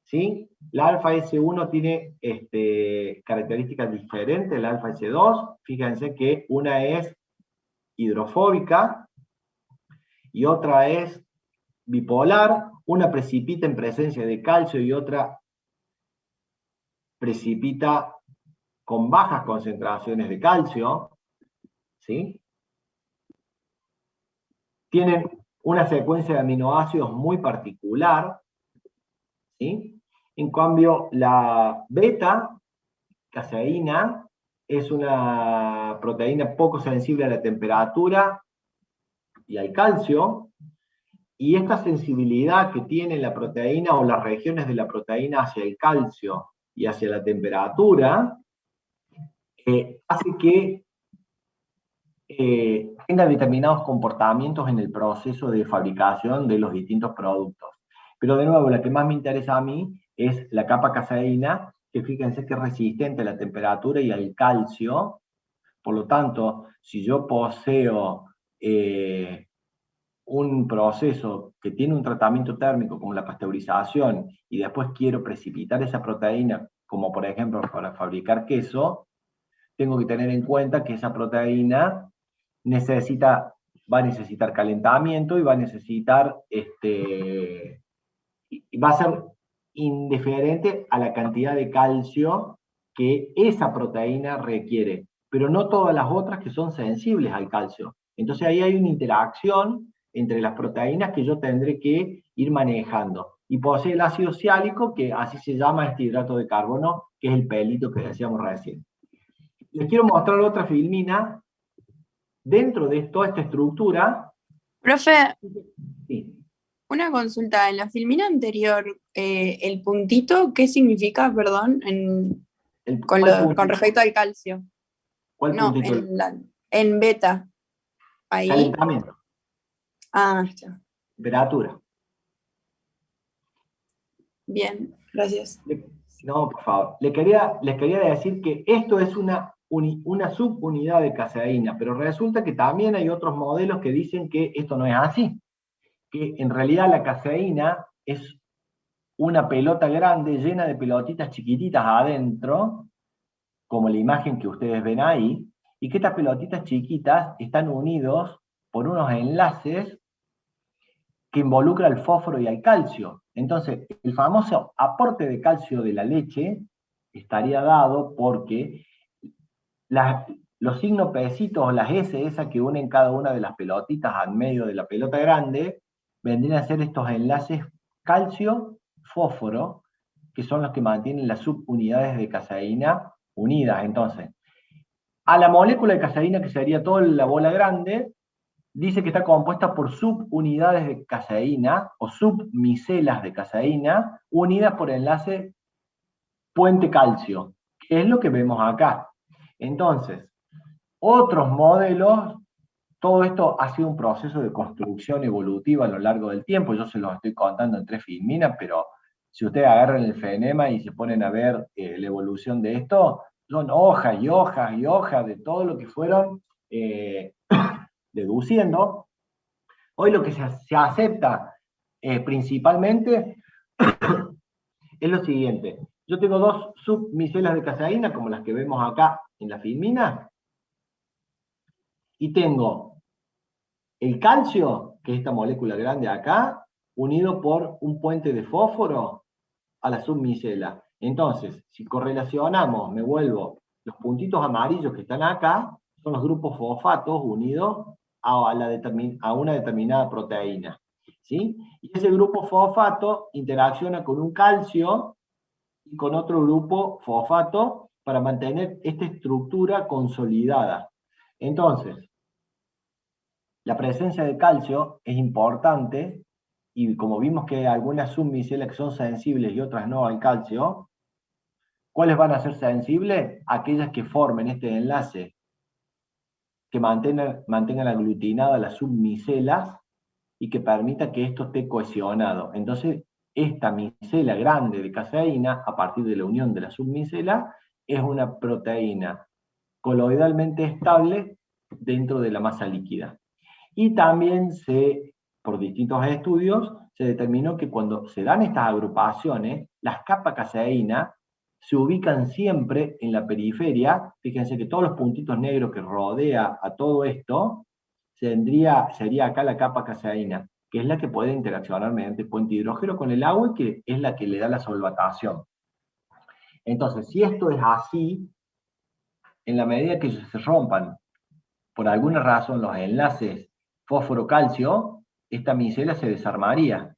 ¿sí? La alfa S1 tiene características diferentes de la alfa S2. Fíjense que una es hidrofóbica y otra es bipolar. Una precipita en presencia de calcio y otra precipita con bajas concentraciones de calcio, ¿sí? Tienen una secuencia de aminoácidos muy particular, ¿sí? En cambio, la beta-caseína es una proteína poco sensible a la temperatura y al calcio, y esta sensibilidad que tiene la proteína o las regiones de la proteína hacia el calcio y hacia la temperatura, hace que tenga determinados comportamientos en el proceso de fabricación de los distintos productos. Pero de nuevo, la que más me interesa a mí es la capa caseína, que fíjense que es resistente a la temperatura y al calcio. Por lo tanto, si yo poseo un proceso que tiene un tratamiento térmico como la pasteurización y después quiero precipitar esa proteína, como por ejemplo para fabricar queso, tengo que tener en cuenta que esa proteína va a necesitar calentamiento y va a necesitar, va a ser indiferente a la cantidad de calcio que esa proteína requiere, pero no todas las otras que son sensibles al calcio. Entonces ahí hay una interacción entre las proteínas que yo tendré que ir manejando. Y posee el ácido siálico, que así se llama este hidrato de carbono, que es el pelito que decíamos recién. Les quiero mostrar otra filmina dentro de toda esta estructura. Profe, Sí. una consulta. En la filmina anterior, el puntito, ¿qué significa, perdón, con respecto al calcio? ¿Cuál No, puntito? en beta. Ahí. Calentamiento. Ah, ya. Temperatura. Bien, gracias. No, por favor. Les quería decir que esto es una subunidad de caseína, pero resulta que también hay otros modelos que dicen que esto no es así. Que en realidad la caseína es una pelota grande llena de pelotitas chiquititas adentro, como la imagen que ustedes ven ahí, y que estas pelotitas chiquitas están unidos por unos enlaces que involucran al fósforo y al calcio. Entonces, el famoso aporte de calcio de la leche estaría dado porque los signos pesitos, las S esas que unen cada una de las pelotitas al medio de la pelota grande, vendrían a ser estos enlaces calcio-fósforo, que son los que mantienen las subunidades de caseína unidas. Entonces, a la molécula de caseína, que sería toda la bola grande, dice que está compuesta por subunidades de caseína o submicelas de caseína unidas por enlace puente calcio, que es lo que vemos acá. Entonces, otros modelos todo esto ha sido un proceso de construcción evolutiva a lo largo del tiempo. Yo se los estoy contando en 3 filminas, pero si ustedes agarran el fenema y se ponen a ver la evolución de esto, son hojas y hojas y hojas de todo lo que fueron deduciendo. Hoy lo que se acepta principalmente es lo siguiente. Yo tengo 2 submicelas de caseína, como las que vemos acá en la filmina, y tengo el calcio, que es esta molécula grande acá, unido por un puente de fósforo a la submicela. Entonces, si correlacionamos, me vuelvo, los puntitos amarillos que están acá, son los grupos fosfatos unidos a una determinada proteína. ¿Sí? Y ese grupo fosfato interacciona con un calcio y con otro grupo fosfato para mantener esta estructura consolidada. Entonces, la presencia de calcio es importante, y como vimos que hay algunas submicelas que son sensibles y otras no al calcio, ¿cuáles van a ser sensibles? Aquellas que formen este enlace, que mantengan aglutinadas las submicelas y que permita que esto esté cohesionado. Entonces, esta micela grande de caseína, a partir de la unión de la submicela, es una proteína coloidalmente estable dentro de la masa líquida. Y también por distintos estudios, se determinó que cuando se dan estas agrupaciones, las capas caseína se ubican siempre en la periferia. Fíjense que todos los puntitos negros que rodea a todo esto, sería acá la capa caseína, que es la que puede interaccionar mediante puente hidrógeno con el agua y que es la que le da la solvatación. Entonces, si esto es así, en la medida que se rompan por alguna razón los enlaces fósforo-calcio, esta micela se desarmaría.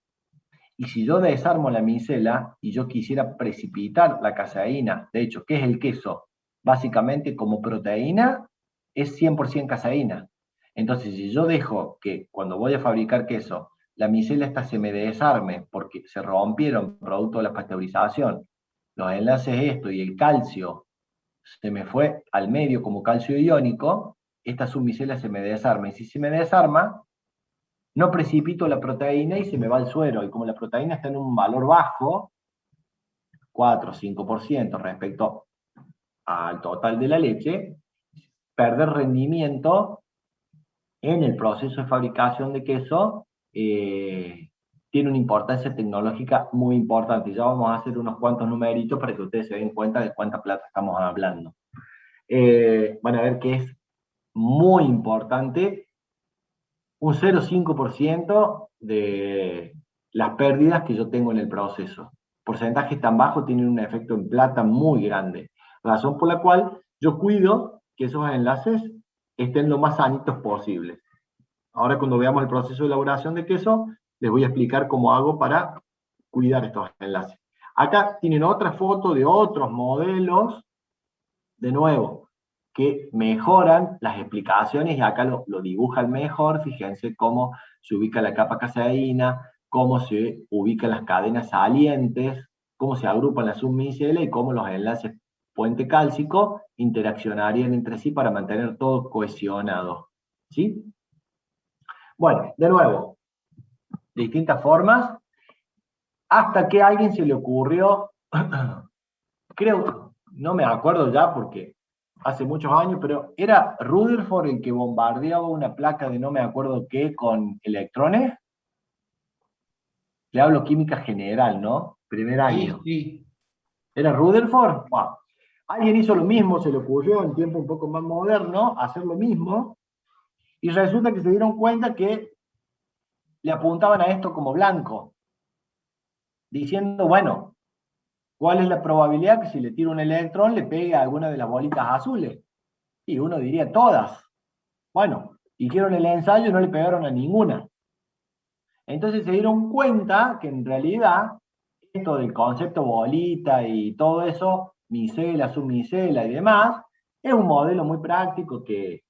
Y si yo desarmo la micela y yo quisiera precipitar la caseína, de hecho, ¿qué es el queso? Básicamente, como proteína, es 100% caseína. Entonces, si yo dejo que cuando voy a fabricar queso, la micela esta se me desarme porque se rompieron producto de la pasteurización, los enlaces esto y el calcio se me fue al medio como calcio iónico, esta submicela se me desarma. Y si se me desarma, no precipito la proteína y se me va al suero. Y como la proteína está en un valor bajo, 4 o 5% respecto al total de la leche, perder rendimiento en el proceso de fabricación de queso tiene una importancia tecnológica muy importante. Ya vamos a hacer unos cuantos numeritos para que ustedes se den cuenta de cuánta plata estamos hablando. Van a ver que es muy importante un 0,5% de las pérdidas que yo tengo en el proceso. Porcentajes tan bajos tienen un efecto en plata muy grande. Razón por la cual yo cuido que esos enlaces estén lo más sanitos posibles. Ahora, cuando veamos el proceso de elaboración de queso, les voy a explicar cómo hago para cuidar estos enlaces. Acá tienen otra foto de otros modelos, de nuevo, que mejoran las explicaciones, y acá lo dibujan mejor. Fíjense cómo se ubica la capa caseína, cómo se ubican las cadenas salientes, cómo se agrupan las submicelas y cómo los enlaces puente cálcico interaccionarían entre sí para mantener todo cohesionado. ¿Sí? Bueno, de nuevo, distintas formas, hasta que a alguien se le ocurrió, creo, no me acuerdo ya porque hace muchos años, pero era Rutherford el que bombardeaba una placa de no me acuerdo qué con electrones. Le hablo química general, ¿no? Primer año. Sí. ¿Era Rutherford? Wow. Alguien hizo lo mismo, se le ocurrió en tiempo un poco más moderno hacer lo mismo, y resulta que se dieron cuenta que le apuntaban a esto como blanco, diciendo, bueno, ¿cuál es la probabilidad que si le tiro un electrón le pegue a alguna de las bolitas azules? Y uno diría todas. Bueno, hicieron el ensayo y no le pegaron a ninguna. Entonces se dieron cuenta que en realidad esto del concepto bolita y todo eso, micela, submicela y demás, es un modelo muy práctico que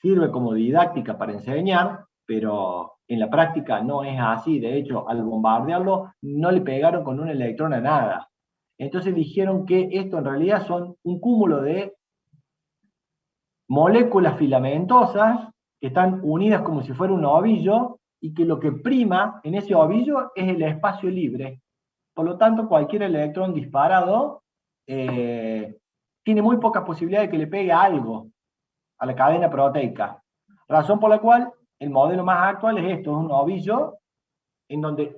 sirve como didáctica para enseñar, pero en la práctica no es así. De hecho, al bombardearlo no le pegaron con un electrón a nada. Entonces dijeron que esto en realidad son un cúmulo de moléculas filamentosas que están unidas como si fuera un ovillo, y que lo que prima en ese ovillo es el espacio libre. Por lo tanto, cualquier electrón disparado tiene muy pocas posibilidades de que le pegue algo a la cadena proteica. Razón por la cual el modelo más actual es esto, es un ovillo en donde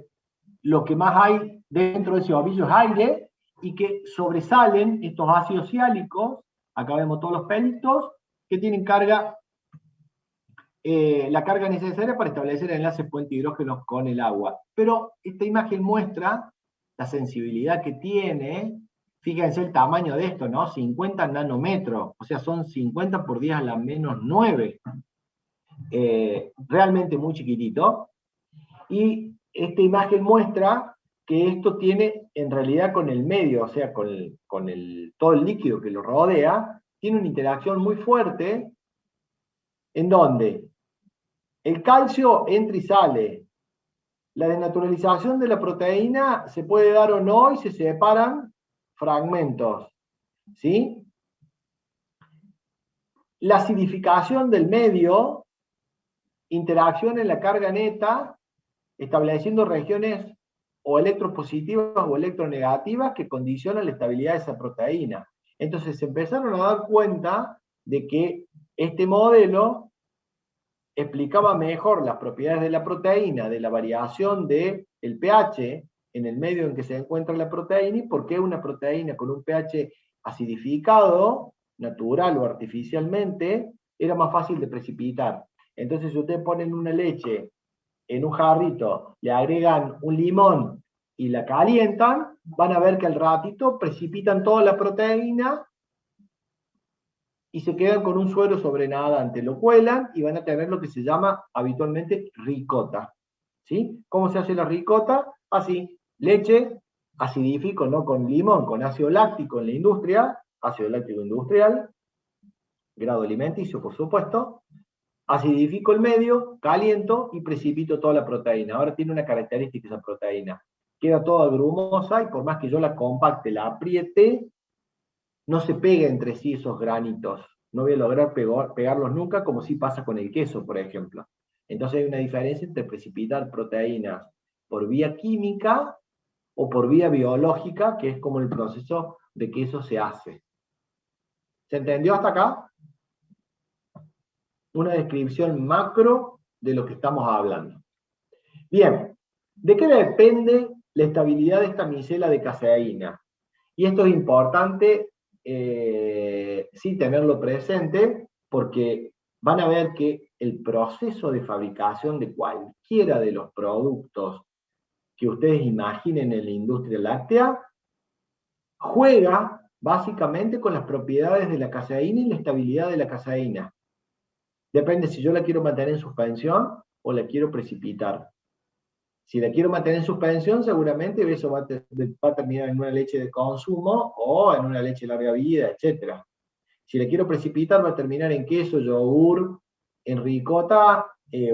lo que más hay dentro de ese ovillo es aire, y que sobresalen estos ácidos siálicos, acá vemos todos los pelitos, que tienen carga, la carga necesaria para establecer enlaces puente hidrógenos con el agua. Pero esta imagen muestra la sensibilidad que tiene. Fíjense el tamaño de esto, ¿no? 50 nanómetros, o sea, son 50 por 10 a la menos 9. Realmente muy chiquitito. Y esta imagen muestra que esto tiene, en realidad, con el medio, o sea, con todo el líquido que lo rodea, tiene una interacción muy fuerte, en donde el calcio entra y sale. La desnaturalización de la proteína se puede dar o no, y se separan fragmentos, ¿sí? La acidificación del medio, interacción en la carga neta, estableciendo regiones o electropositivas o electronegativas que condicionan la estabilidad de esa proteína. Entonces se empezaron a dar cuenta de que este modelo explicaba mejor las propiedades de la proteína, de la variación del pH en el medio en que se encuentra la proteína, y por qué una proteína con un pH acidificado, natural o artificialmente, era más fácil de precipitar. Entonces, si ustedes ponen una leche en un jarrito, le agregan un limón y la calientan, van a ver que al ratito precipitan toda la proteína y se quedan con un suero sobrenadante. Lo cuelan y van a tener lo que se llama habitualmente ricota. ¿Sí? ¿Cómo se hace la ricota? Así, leche, acidifico, no con limón, con ácido láctico en la industria, ácido láctico industrial, grado alimenticio, por supuesto, acidifico el medio, caliento y precipito toda la proteína. Ahora tiene una característica esa proteína. Queda toda grumosa, y por más que yo la compacte, la apriete, no se pega entre sí esos granitos. No voy a lograr pegarlos nunca, como sí pasa con el queso, por ejemplo. Entonces hay una diferencia entre precipitar proteínas por vía química o por vía biológica, que es como el proceso de que eso se hace. ¿Se entendió hasta acá? Una descripción macro de lo que estamos hablando. Bien, ¿de qué depende la estabilidad de esta micela de caseína? Y esto es importante sí tenerlo presente, porque van a ver que el proceso de fabricación de cualquiera de los productos que ustedes imaginen en la industria láctea juega básicamente con las propiedades de la caseína y la estabilidad de la caseína. Depende si yo la quiero mantener en suspensión o la quiero precipitar. Si la quiero mantener en suspensión, seguramente eso va a terminar en una leche de consumo o en una leche de larga vida, etc. Si la quiero precipitar, va a terminar en queso, yogur, en ricota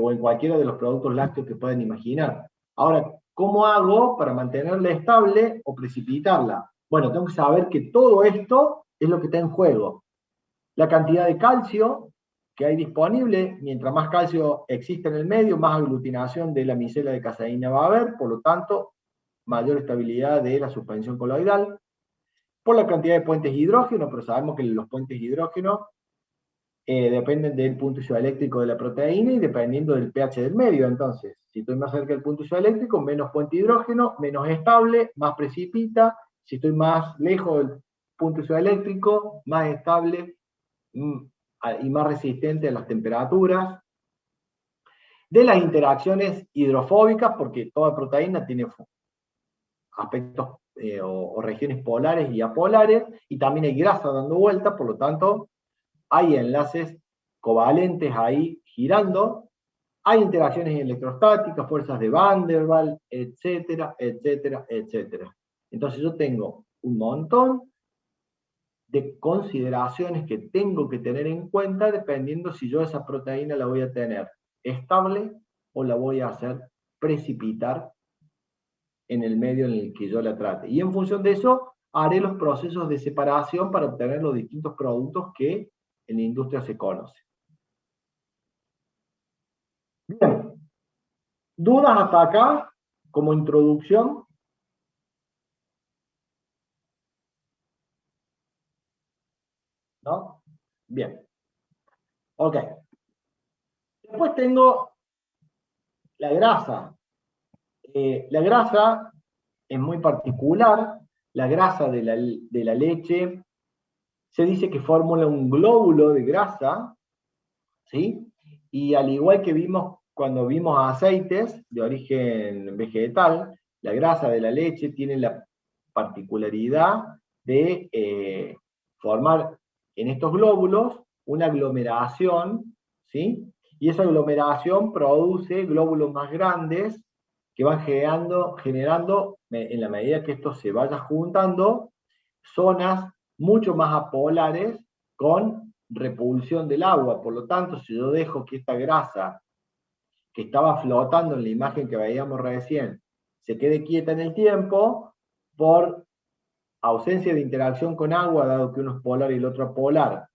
o en cualquiera de los productos lácteos que puedan imaginar. Ahora, ¿cómo hago para mantenerla estable o precipitarla? Bueno, tengo que saber que todo esto es lo que está en juego. La cantidad de calcio que hay disponible, mientras más calcio existe en el medio, más aglutinación de la micela de caseína va a haber, por lo tanto, mayor estabilidad de la suspensión coloidal. Por la cantidad de puentes hidrógeno, pero sabemos que los puentes hidrógeno dependen del punto isoeléctrico de la proteína y dependiendo del pH del medio. Entonces, si estoy más cerca del punto isoeléctrico, menos puente hidrógeno, menos estable, más precipita. Si estoy más lejos del punto isoeléctrico, más estable y más resistente a las temperaturas. De las interacciones hidrofóbicas, porque toda proteína tiene aspectos o regiones polares y apolares, y también hay grasa dando vuelta, por lo tanto, hay enlaces covalentes ahí girando, hay interacciones electrostáticas, fuerzas de Van der Waals, etcétera, etcétera, etcétera. Entonces yo tengo un montón de consideraciones que tengo que tener en cuenta dependiendo si yo esa proteína la voy a tener estable o la voy a hacer precipitar en el medio en el que yo la trate. Y en función de eso, haré los procesos de separación para obtener los distintos productos que en la industria se conocen. ¿Dudas hasta acá como introducción? ¿No? Bien. Ok. Después tengo la grasa. La grasa es muy particular. La grasa de la leche se dice que forma un glóbulo de grasa, ¿sí? Y al igual que vimos cuando vimos aceites de origen vegetal, la grasa de la leche tiene la particularidad de formar en estos glóbulos una aglomeración, ¿sí? Y esa aglomeración produce glóbulos más grandes que van generando, en la medida que esto se vaya juntando, zonas mucho más apolares con repulsión del agua. Por lo tanto, si yo dejo que esta grasa que estaba flotando en la imagen que veíamos recién se quede quieta en el tiempo, por ausencia de interacción con agua, dado que uno es polar y el otro apolar,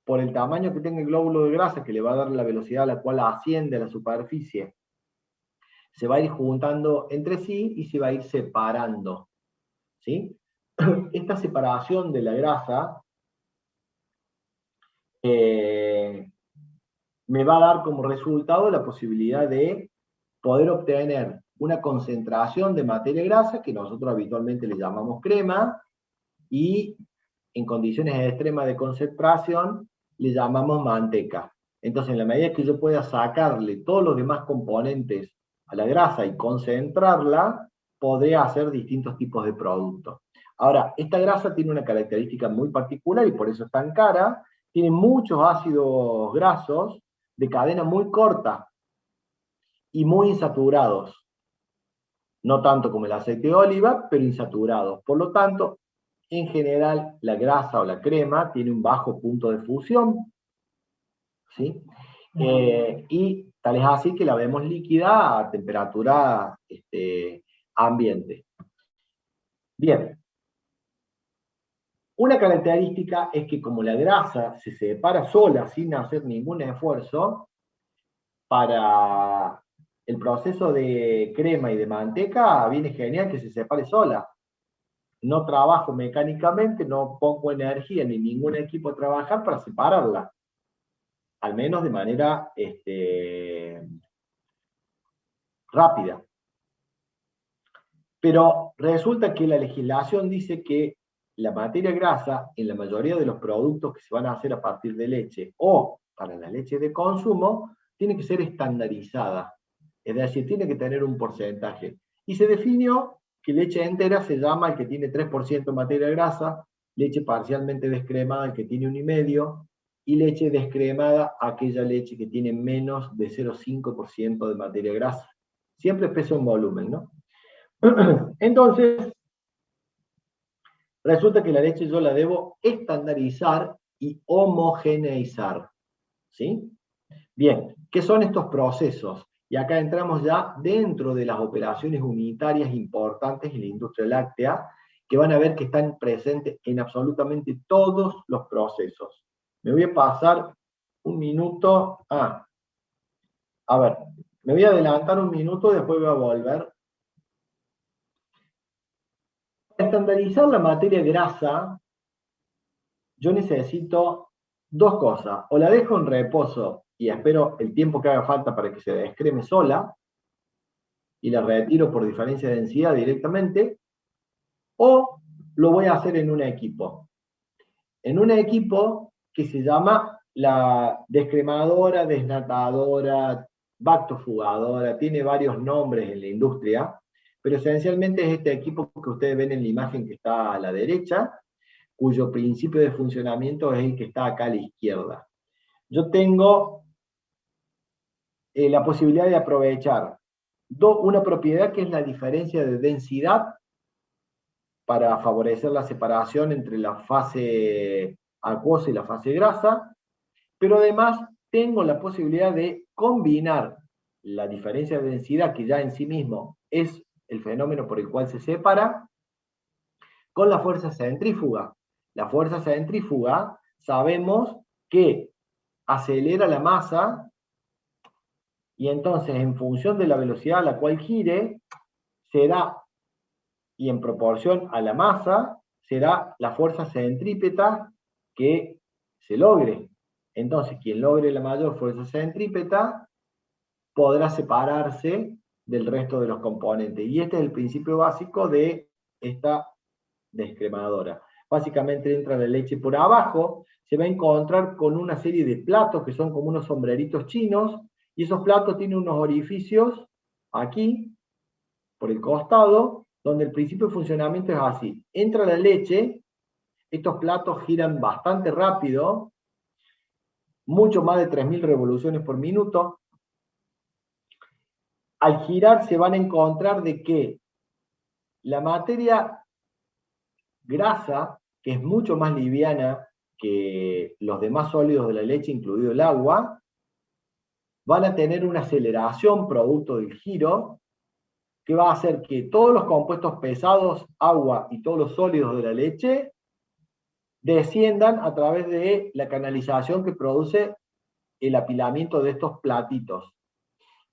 por el tamaño que tenga el glóbulo de grasa, que le va a dar la velocidad a la cual asciende a la superficie, se va a ir juntando entre sí y se va a ir separando, ¿sí? Esta separación de la grasa me va a dar como resultado la posibilidad de poder obtener una concentración de materia grasa, que nosotros habitualmente le llamamos crema, y en condiciones extremas de concentración le llamamos manteca. Entonces, en la medida que yo pueda sacarle todos los demás componentes a la grasa y concentrarla, podré hacer distintos tipos de productos. Ahora, esta grasa tiene una característica muy particular y por eso es tan cara. Tiene muchos ácidos grasos de cadena muy corta y muy insaturados. No tanto como el aceite de oliva, pero insaturados. Por lo tanto, en general, la grasa o la crema tiene un bajo punto de fusión, ¿sí? Y tal es así que la vemos líquida a temperatura ambiente. Bien. Una característica es que como la grasa se separa sola sin hacer ningún esfuerzo, para el proceso de crema y de manteca viene genial que se separe sola. No trabajo mecánicamente, no pongo energía ni ningún equipo a trabajar para separarla. Al menos de manera rápida. Pero resulta que la legislación dice que la materia grasa, en la mayoría de los productos que se van a hacer a partir de leche, o para la leche de consumo, tiene que ser estandarizada. Es decir, tiene que tener un porcentaje. Y se definió que leche entera se llama el que tiene 3% materia grasa, leche parcialmente descremada el que tiene 1,5%, y leche descremada aquella leche que tiene menos de 0,5% de materia grasa. Siempre peso en volumen, ¿no? Entonces, resulta que la leche yo la debo estandarizar y homogeneizar, ¿sí? Bien, ¿qué son estos procesos? Y acá entramos ya dentro de las operaciones unitarias importantes en la industria láctea, que van a ver que están presentes en absolutamente todos los procesos. Me voy a pasar un minuto. A ver, me voy a adelantar un minuto, después voy a volver. Para estandarizar la materia grasa, yo necesito dos cosas. O la dejo en reposo y espero el tiempo que haga falta para que se descreme sola, y la retiro por diferencia de densidad directamente, o lo voy a hacer en un equipo. En un equipo que se llama la descremadora, desnatadora, bactofugadora, tiene varios nombres en la industria, pero esencialmente es este equipo que ustedes ven en la imagen que está a la derecha, cuyo principio de funcionamiento es el que está acá a la izquierda. Yo tengo la posibilidad de aprovechar una propiedad que es la diferencia de densidad para favorecer la separación entre la fase acuosa y la fase grasa, pero además tengo la posibilidad de combinar la diferencia de densidad, que ya en sí mismo es el fenómeno por el cual se separa, con la fuerza centrífuga. La fuerza centrífuga sabemos que acelera la masa Y entonces, en función de la velocidad a la cual gire, será, y en proporción a la masa, será la fuerza centrípeta que se logre. Entonces, quien logre la mayor fuerza centrípeta podrá separarse del resto de los componentes. Y este es el principio básico de esta descremadora. Básicamente entra la leche por abajo, se va a encontrar con una serie de platos que son como unos sombreritos chinos, y esos platos tienen unos orificios aquí, por el costado, donde el principio de funcionamiento es así. Entra la leche, estos platos giran bastante rápido, mucho más de 3.000 revoluciones por minuto. Al girar se van a encontrar de que la materia grasa, que es mucho más liviana que los demás sólidos de la leche, incluido el agua, van a tener una aceleración producto del giro, que va a hacer que todos los compuestos pesados, agua y todos los sólidos de la leche, desciendan a través de la canalización que produce el apilamiento de estos platitos.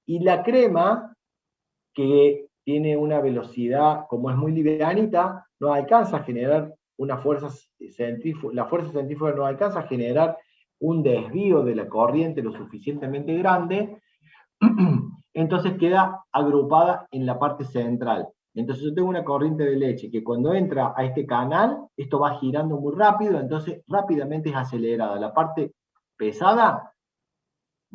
Y la crema, que tiene una velocidad, como es muy livianita, no alcanza a generar una fuerza centrífuga, la fuerza centrífuga no alcanza a generar un desvío de la corriente lo suficientemente grande, entonces queda agrupada en la parte central. Entonces yo tengo una corriente de leche que cuando entra a este canal, esto va girando muy rápido, entonces rápidamente es acelerada. La parte pesada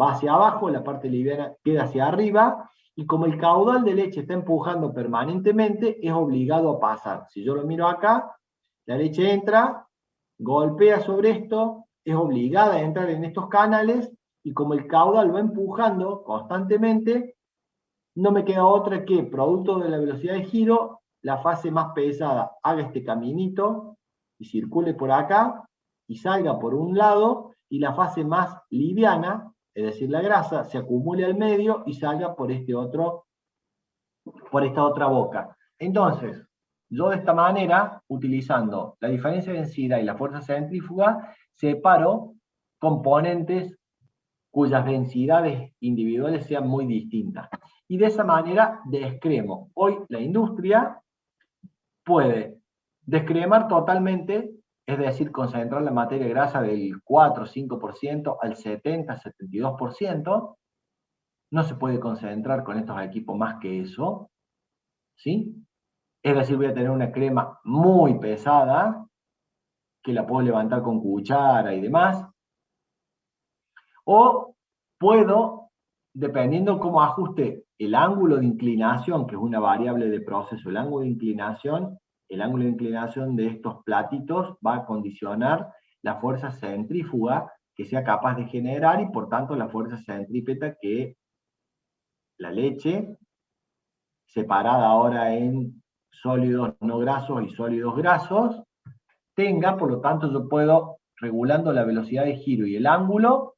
va hacia abajo, la parte liviana queda hacia arriba, y como el caudal de leche está empujando permanentemente, es obligado a pasar. Si yo lo miro acá, la leche entra, golpea sobre esto, es obligada a entrar en estos canales, y como el caudal va empujando constantemente, no me queda otra que, producto de la velocidad de giro, la fase más pesada haga este caminito, y circule por acá, y salga por un lado, y la fase más liviana, es decir, la grasa, se acumule al medio y salga por esta otra boca. Entonces, yo de esta manera, utilizando la diferencia de densidad y la fuerza centrífuga, separo componentes cuyas densidades individuales sean muy distintas. Y de esa manera descremo. Hoy la industria puede descremar totalmente, es decir, concentrar la materia grasa del 4 o 5% al 70-72%. No se puede concentrar con estos equipos más que eso, ¿sí? Es decir, voy a tener una crema muy pesada, que la puedo levantar con cuchara y demás. O puedo, dependiendo cómo ajuste el ángulo de inclinación, que es una variable de proceso, el ángulo de inclinación de estos platitos va a condicionar la fuerza centrífuga que sea capaz de generar, y por tanto la fuerza centrípeta que la leche, separada ahora en sólidos no grasos y sólidos grasos, tenga. Por lo tanto yo puedo, regulando la velocidad de giro y el ángulo,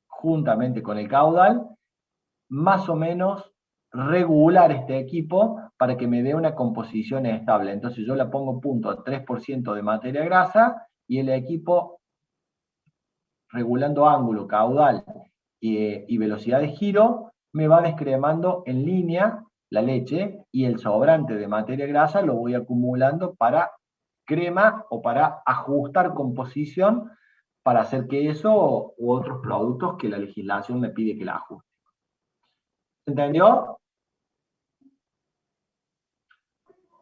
juntamente con el caudal, más o menos regular este equipo para que me dé una composición estable. Entonces yo le pongo punto a 3% de materia grasa, y el equipo, regulando ángulo, caudal y velocidad de giro, me va descremando en línea la leche, y el sobrante de materia grasa lo voy acumulando para crema o para ajustar composición, para hacer queso u otros productos que la legislación me pide que la ajuste. ¿Entendió?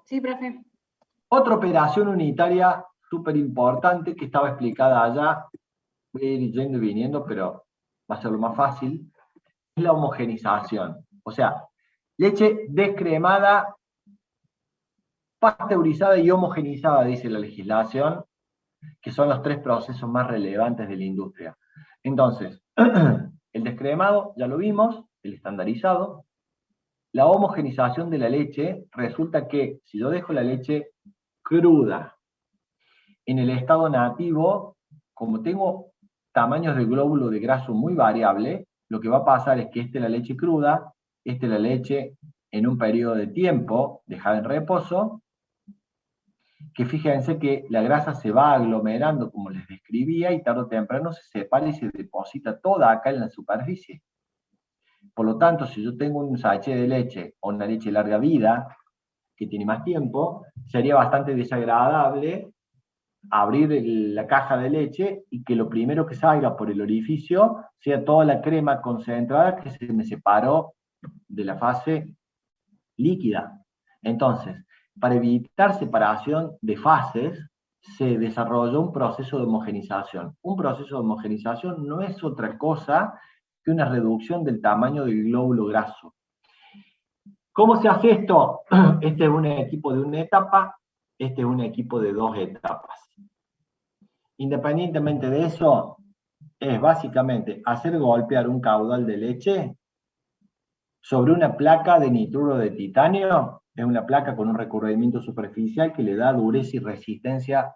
Sí, profe. Otra operación unitaria súper importante que estaba explicada allá, voy a ir yendo y viniendo, pero va a ser lo más fácil, es la homogenización. O sea, leche descremada, pasteurizada y homogenizada, dice la legislación, que son los 3 procesos más relevantes de la industria. Entonces, el descremado, ya lo vimos, el estandarizado. La homogenización de la leche resulta que si yo dejo la leche cruda en el estado nativo, como tengo tamaños de glóbulo de graso muy variable, lo que va a pasar es que esta es la leche cruda, esta es la leche en un periodo de tiempo dejada en reposo, que fíjense que la grasa se va aglomerando como les describía, y tarde o temprano se separa y se deposita toda acá en la superficie. Por lo tanto, si yo tengo un sachet de leche o una leche de larga vida, que tiene más tiempo, sería bastante desagradable abrir la caja de leche y que lo primero que salga por el orificio sea toda la crema concentrada que se me separó de la fase líquida. Entonces, para evitar separación de fases, se desarrolló un proceso de homogenización. Un proceso de homogenización no es otra cosa que una reducción del tamaño del glóbulo graso. ¿Cómo se hace esto? Este es un equipo de una etapa, este es un equipo de 2 etapas. Independientemente de eso, es básicamente hacer golpear un caudal de leche sobre una placa de nitruro de titanio. Es una placa con un recubrimiento superficial que le da dureza y resistencia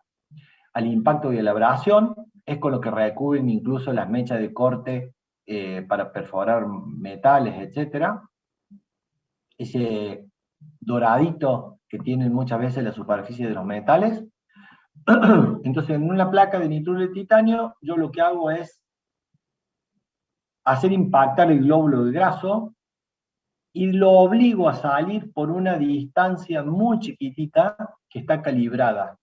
al impacto y a la abrasión. Es con lo que recubren incluso las mechas de corte para perforar metales, etc. Ese doradito que tienen muchas veces la superficie de los metales. Entonces, en una placa de nitruro de titanio, yo lo que hago es hacer impactar el glóbulo de graso y lo obligo a salir por una distancia muy chiquitita que está calibrada.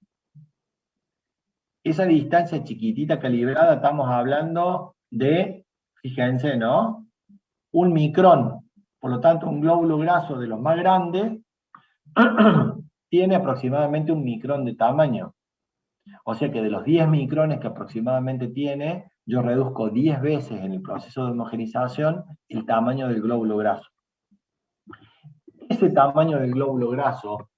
Esa distancia chiquitita calibrada, estamos hablando de, fíjense, ¿no? 1 micrón. Por lo tanto, un glóbulo graso de los más grandes tiene aproximadamente 1 micrón de tamaño. O sea que de los 10 micrones que aproximadamente tiene, yo reduzco 10 veces en el proceso de homogenización el tamaño del glóbulo graso. Ese tamaño del glóbulo graso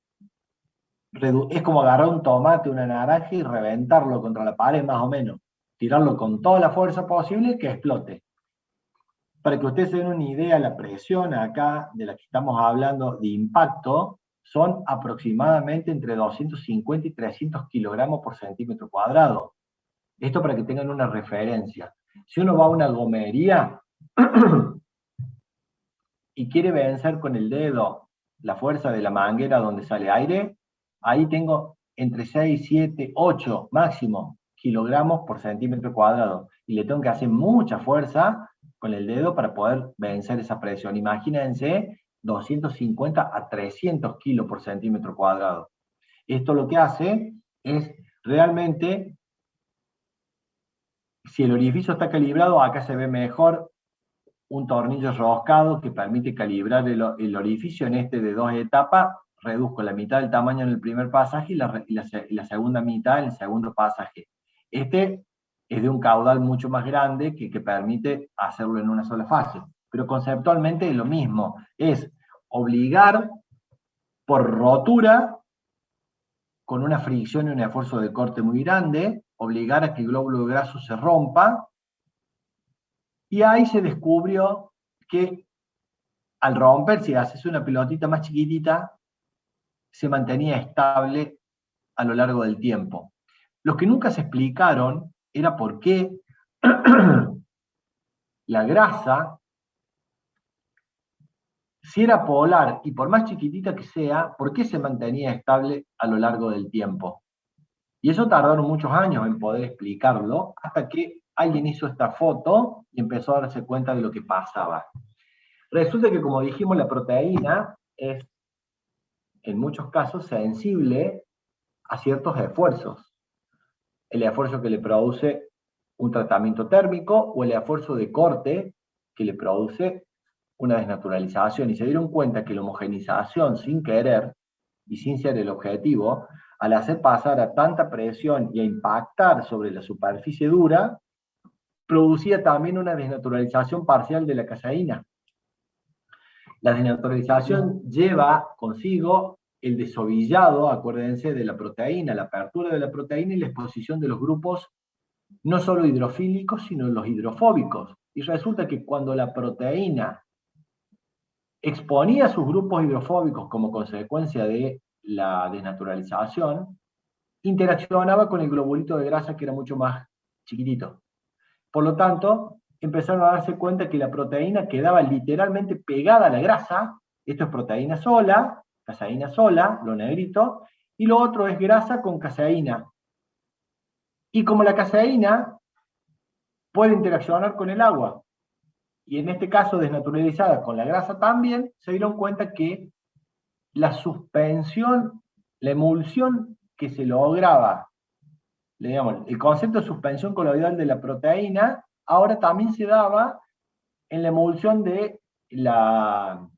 es como agarrar un tomate, una naranja y reventarlo contra la pared más o menos. Tirarlo con toda la fuerza posible que explote. Para que ustedes se den una idea, la presión acá de la que estamos hablando de impacto son aproximadamente entre 250 y 300 kilogramos por centímetro cuadrado. Esto para que tengan una referencia. Si uno va a una gomería y quiere vencer con el dedo la fuerza de la manguera donde sale aire, ahí tengo entre 6, 7, 8 máximo kilogramos por centímetro cuadrado. Y le tengo que hacer mucha fuerza con el dedo para poder vencer esa presión. Imagínense 250 a 300 kilos por centímetro cuadrado. Esto lo que hace es realmente, si el orificio está calibrado, acá se ve mejor un tornillo roscado que permite calibrar el orificio en este de 2 etapas. Reduzco la mitad del tamaño en el primer pasaje y la segunda mitad en el segundo pasaje. Este es de un caudal mucho más grande que permite hacerlo en una sola fase. Pero conceptualmente es lo mismo, es obligar por rotura, con una fricción y un esfuerzo de corte muy grande, obligar a que el glóbulo graso se rompa, y ahí se descubrió que al romper, si haces una pelotita más chiquitita, se mantenía estable a lo largo del tiempo. Lo que nunca se explicaron era por qué la grasa, si era polar y por más chiquitita que sea, ¿por qué se mantenía estable a lo largo del tiempo? Y eso tardaron muchos años en poder explicarlo, hasta que alguien hizo esta foto y empezó a darse cuenta de lo que pasaba. Resulta que, como dijimos, la proteína es, en muchos casos, sensible a ciertos esfuerzos. El esfuerzo que le produce un tratamiento térmico o el esfuerzo de corte que le produce una desnaturalización. Y se dieron cuenta que la homogenización, sin querer y sin ser el objetivo, al hacer pasar a tanta presión y a impactar sobre la superficie dura, producía también una desnaturalización parcial de la caseína. La desnaturalización lleva consigo el desovillado, acuérdense, de la proteína, la apertura de la proteína y la exposición de los grupos no solo hidrofílicos, sino los hidrofóbicos. Y resulta que cuando la proteína exponía sus grupos hidrofóbicos como consecuencia de la desnaturalización, interaccionaba con el globulito de grasa que era mucho más chiquitito. Por lo tanto, empezaron a darse cuenta que la proteína quedaba literalmente pegada a la grasa. Esto es proteína sola, caseína sola, lo negrito, y lo otro es grasa con caseína. Y como la caseína puede interaccionar con el agua, y en este caso desnaturalizada con la grasa también, se dieron cuenta que la suspensión, la emulsión que se lograba, digamos, el concepto de suspensión coloidal de la proteína, ahora también se daba en la emulsión de la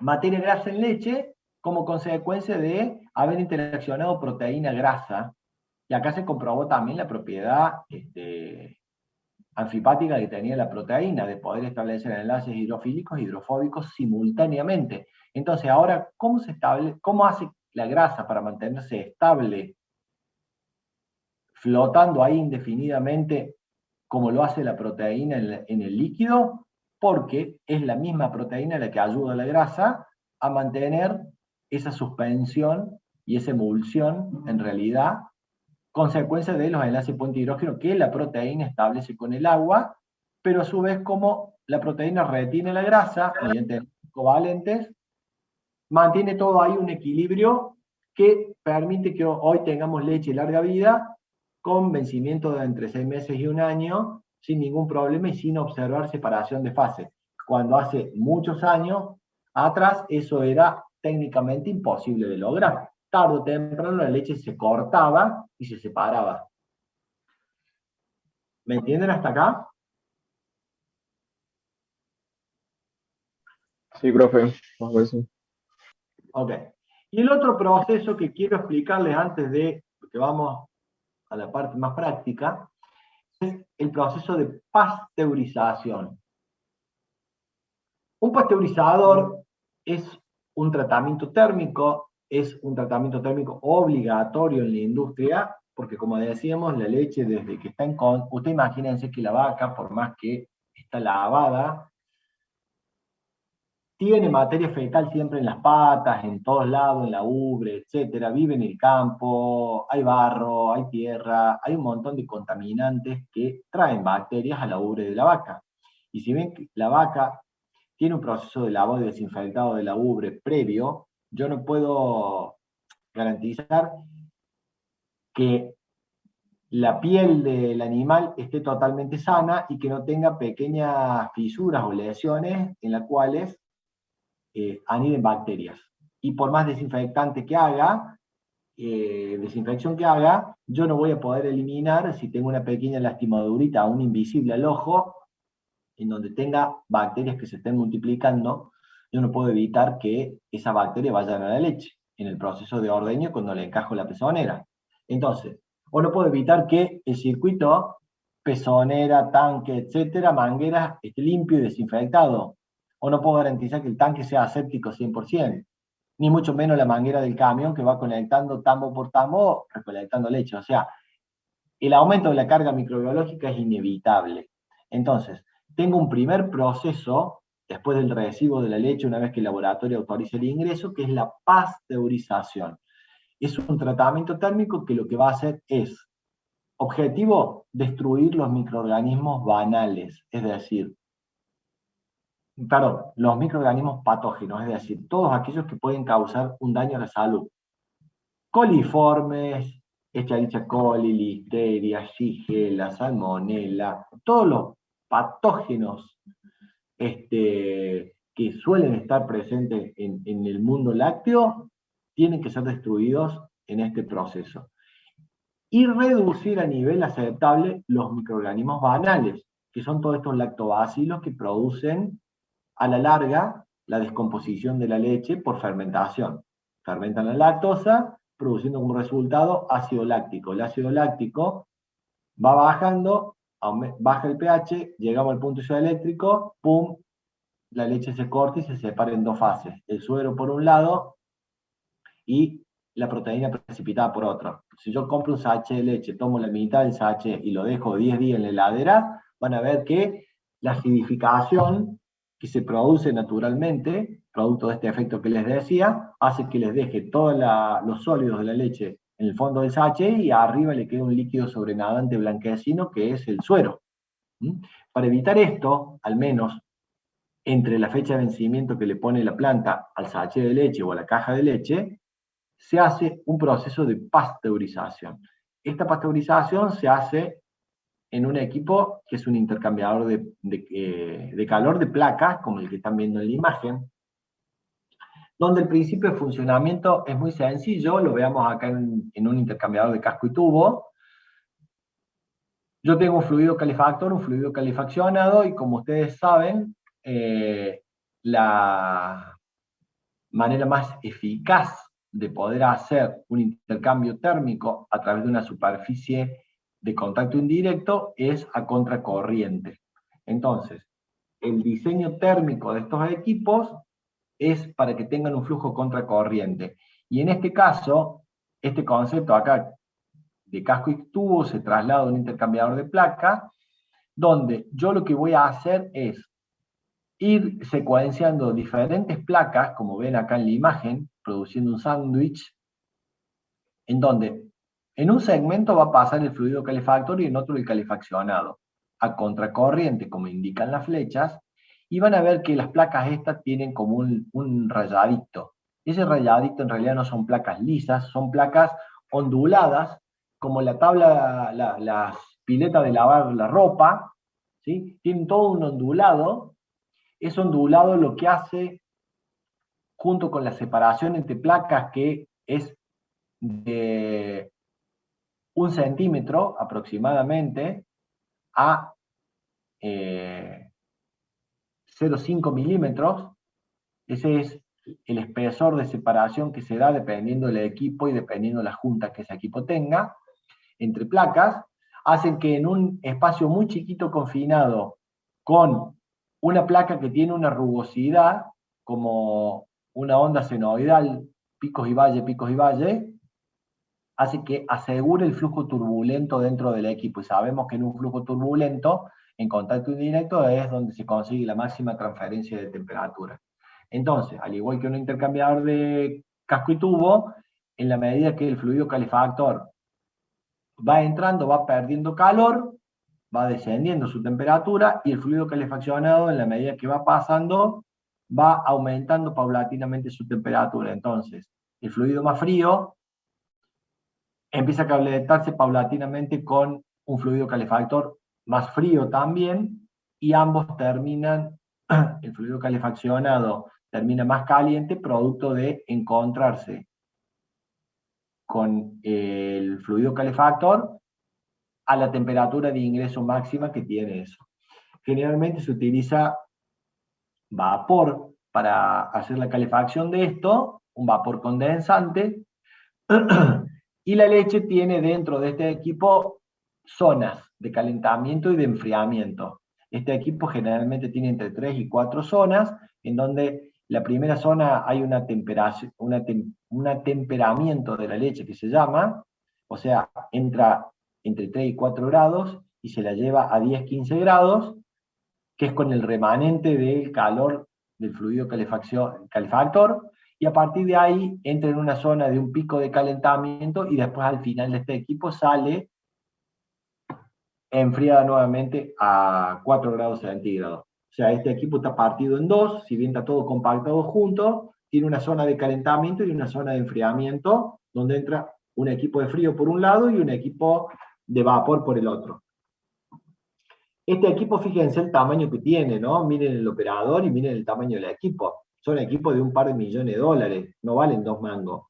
materia grasa en leche, como consecuencia de haber interaccionado proteína-grasa, y acá se comprobó también la propiedad anfipática que tenía la proteína, de poder establecer enlaces hidrofílicos e hidrofóbicos simultáneamente. Entonces, ahora, ¿cómo hace la grasa para mantenerse estable, flotando ahí indefinidamente, como lo hace la proteína en el líquido? Porque es la misma proteína la que ayuda a la grasa a mantener esa suspensión y esa emulsión, en realidad, consecuencia de los enlaces puente hidrógeno que la proteína establece con el agua, pero a su vez como la proteína retiene la grasa, mediante covalentes, mantiene todo ahí un equilibrio que permite que hoy tengamos leche de larga vida, con vencimiento de entre 6 meses y 1 año, sin ningún problema y sin observar separación de fase. Cuando hace muchos años atrás eso era técnicamente imposible de lograr. Tarde o temprano la leche se cortaba y se separaba. ¿Me entienden hasta acá? Sí, profe. Vamos a ver si. Ok. Y el otro proceso que quiero explicarles antes de que vamos a la parte más práctica, es el proceso de pasteurización. Un pasteurizador es un tratamiento térmico, obligatorio en la industria, porque como decíamos, la leche desde que está en... Usted imagínense que la vaca, por más que está lavada, tiene materia fecal siempre en las patas, en todos lados, en la ubre, etc. Vive en el campo, hay barro, hay tierra, hay un montón de contaminantes que traen bacterias a la ubre de la vaca. Y si ven que la vaca tiene un proceso de lavado y desinfectado de la ubre previo, yo no puedo garantizar que la piel del animal esté totalmente sana y que no tenga pequeñas fisuras o lesiones en las cuales aniden bacterias. Y por más desinfectante que haga, desinfección que haga, yo no voy a poder eliminar, si tengo una pequeña lastimadurita, aún invisible al ojo, en donde tenga bacterias que se estén multiplicando, yo no puedo evitar que esas bacterias vayan a la leche en el proceso de ordeño cuando le encajo la pezonera. Entonces, o no puedo evitar que el circuito, pezonera, tanque, etcétera, manguera, esté limpio y desinfectado. O no puedo garantizar que el tanque sea aséptico 100%, ni mucho menos la manguera del camión que va conectando tambo por tambo, recolectando leche. O sea, el aumento de la carga microbiológica es inevitable. Entonces, tengo un primer proceso, después del recibo de la leche, una vez que el laboratorio autoriza el ingreso, que es la pasteurización. Es un tratamiento térmico que lo que va a hacer es, objetivo, destruir los microorganismos banales, es decir, los microorganismos patógenos, es decir, todos aquellos que pueden causar un daño a la salud. Coliformes, Escherichia coli, Listeria, Shigella, Salmonella, todos los patógenos que suelen estar presentes en el mundo lácteo, tienen que ser destruidos en este proceso. Y reducir a nivel aceptable los microorganismos banales, que son todos estos lactobacilos que producen a la larga la descomposición de la leche por fermentación. Fermentan la lactosa, produciendo como resultado ácido láctico. El ácido láctico va bajando, baja el pH, llegamos al punto isoeléctrico, ¡pum!, la leche se corta y se separa en 2 fases. El suero por un lado y la proteína precipitada por otro. Si yo compro un sachet de leche, tomo la mitad del sachet y lo dejo 10 días en la heladera, van a ver que la acidificación que se produce naturalmente, producto de este efecto que les decía, hace que les deje todos los sólidos de la leche en el fondo del sachet y arriba le queda un líquido sobrenadante blanquecino que es el suero. Para evitar esto, al menos entre la fecha de vencimiento que le pone la planta al sachet de leche o a la caja de leche, se hace un proceso de pasteurización. Esta pasteurización se hace en un equipo que es un intercambiador de calor de placas, como el que están viendo en la imagen, donde el principio de funcionamiento es muy sencillo, lo veamos acá en un intercambiador de casco y tubo. Yo tengo un fluido calefactor, un fluido calefaccionado, y como ustedes saben, la manera más eficaz de poder hacer un intercambio térmico a través de una superficie de contacto indirecto es a contracorriente. Entonces, el diseño térmico de estos equipos es para que tengan un flujo contracorriente. Y en este caso, este concepto acá de casco y tubo se traslada a un intercambiador de placa, donde yo lo que voy a hacer es ir secuenciando diferentes placas, como ven acá en la imagen, produciendo un sándwich, en donde en un segmento va a pasar el fluido calefactor y en otro el calefaccionado, a contracorriente, como indican las flechas, y van a ver que las placas estas tienen como un rayadito. Ese rayadito en realidad no son placas lisas, son placas onduladas, como la tabla, las piletas de lavar la ropa, ¿sí? Tienen todo un ondulado. Ese ondulado lo que hace, junto con la separación entre placas, que es de 1 centímetro aproximadamente a 0,5 milímetros, ese es el espesor de separación que se da dependiendo del equipo y dependiendo de las juntas que ese equipo tenga, entre placas, hacen que en un espacio muy chiquito confinado, con una placa que tiene una rugosidad, como una onda senoidal, picos y valle, hace que asegure el flujo turbulento dentro del equipo. Y sabemos que en un flujo turbulento, en contacto indirecto, es donde se consigue la máxima transferencia de temperatura. Entonces, al igual que un intercambiador de casco y tubo, en la medida que el fluido calefactor va entrando, va perdiendo calor, va descendiendo su temperatura, y el fluido calefaccionado, en la medida que va pasando, va aumentando paulatinamente su temperatura. Entonces, el fluido más frío empieza a calentarse paulatinamente con un fluido calefactor más frío también, y ambos terminan, el fluido calefaccionado termina más caliente, producto de encontrarse con el fluido calefactor a la temperatura de ingreso máxima que tiene eso. Generalmente se utiliza vapor para hacer la calefacción de esto, un vapor condensante, y la leche tiene dentro de este equipo zonas de calentamiento y de enfriamiento. Este equipo generalmente tiene entre 3 y 4 zonas, en donde la primera zona hay un temperamiento de la leche que se llama, o sea, entra entre 3 y 4 grados y se la lleva a 10-15 grados, que es con el remanente del calor del fluido calefactor, y a partir de ahí entra en una zona de un pico de calentamiento, y después al final de este equipo sale enfriada nuevamente a 4 grados centígrados. O sea, este equipo está partido en dos, si bien está todo compactado junto, tiene una zona de calentamiento y una zona de enfriamiento, donde entra un equipo de frío por un lado y un equipo de vapor por el otro. Este equipo, fíjense el tamaño que tiene, ¿no? Miren el operador y miren el tamaño del equipo. Son equipos de un par de millones de dólares, no valen 2 mangos.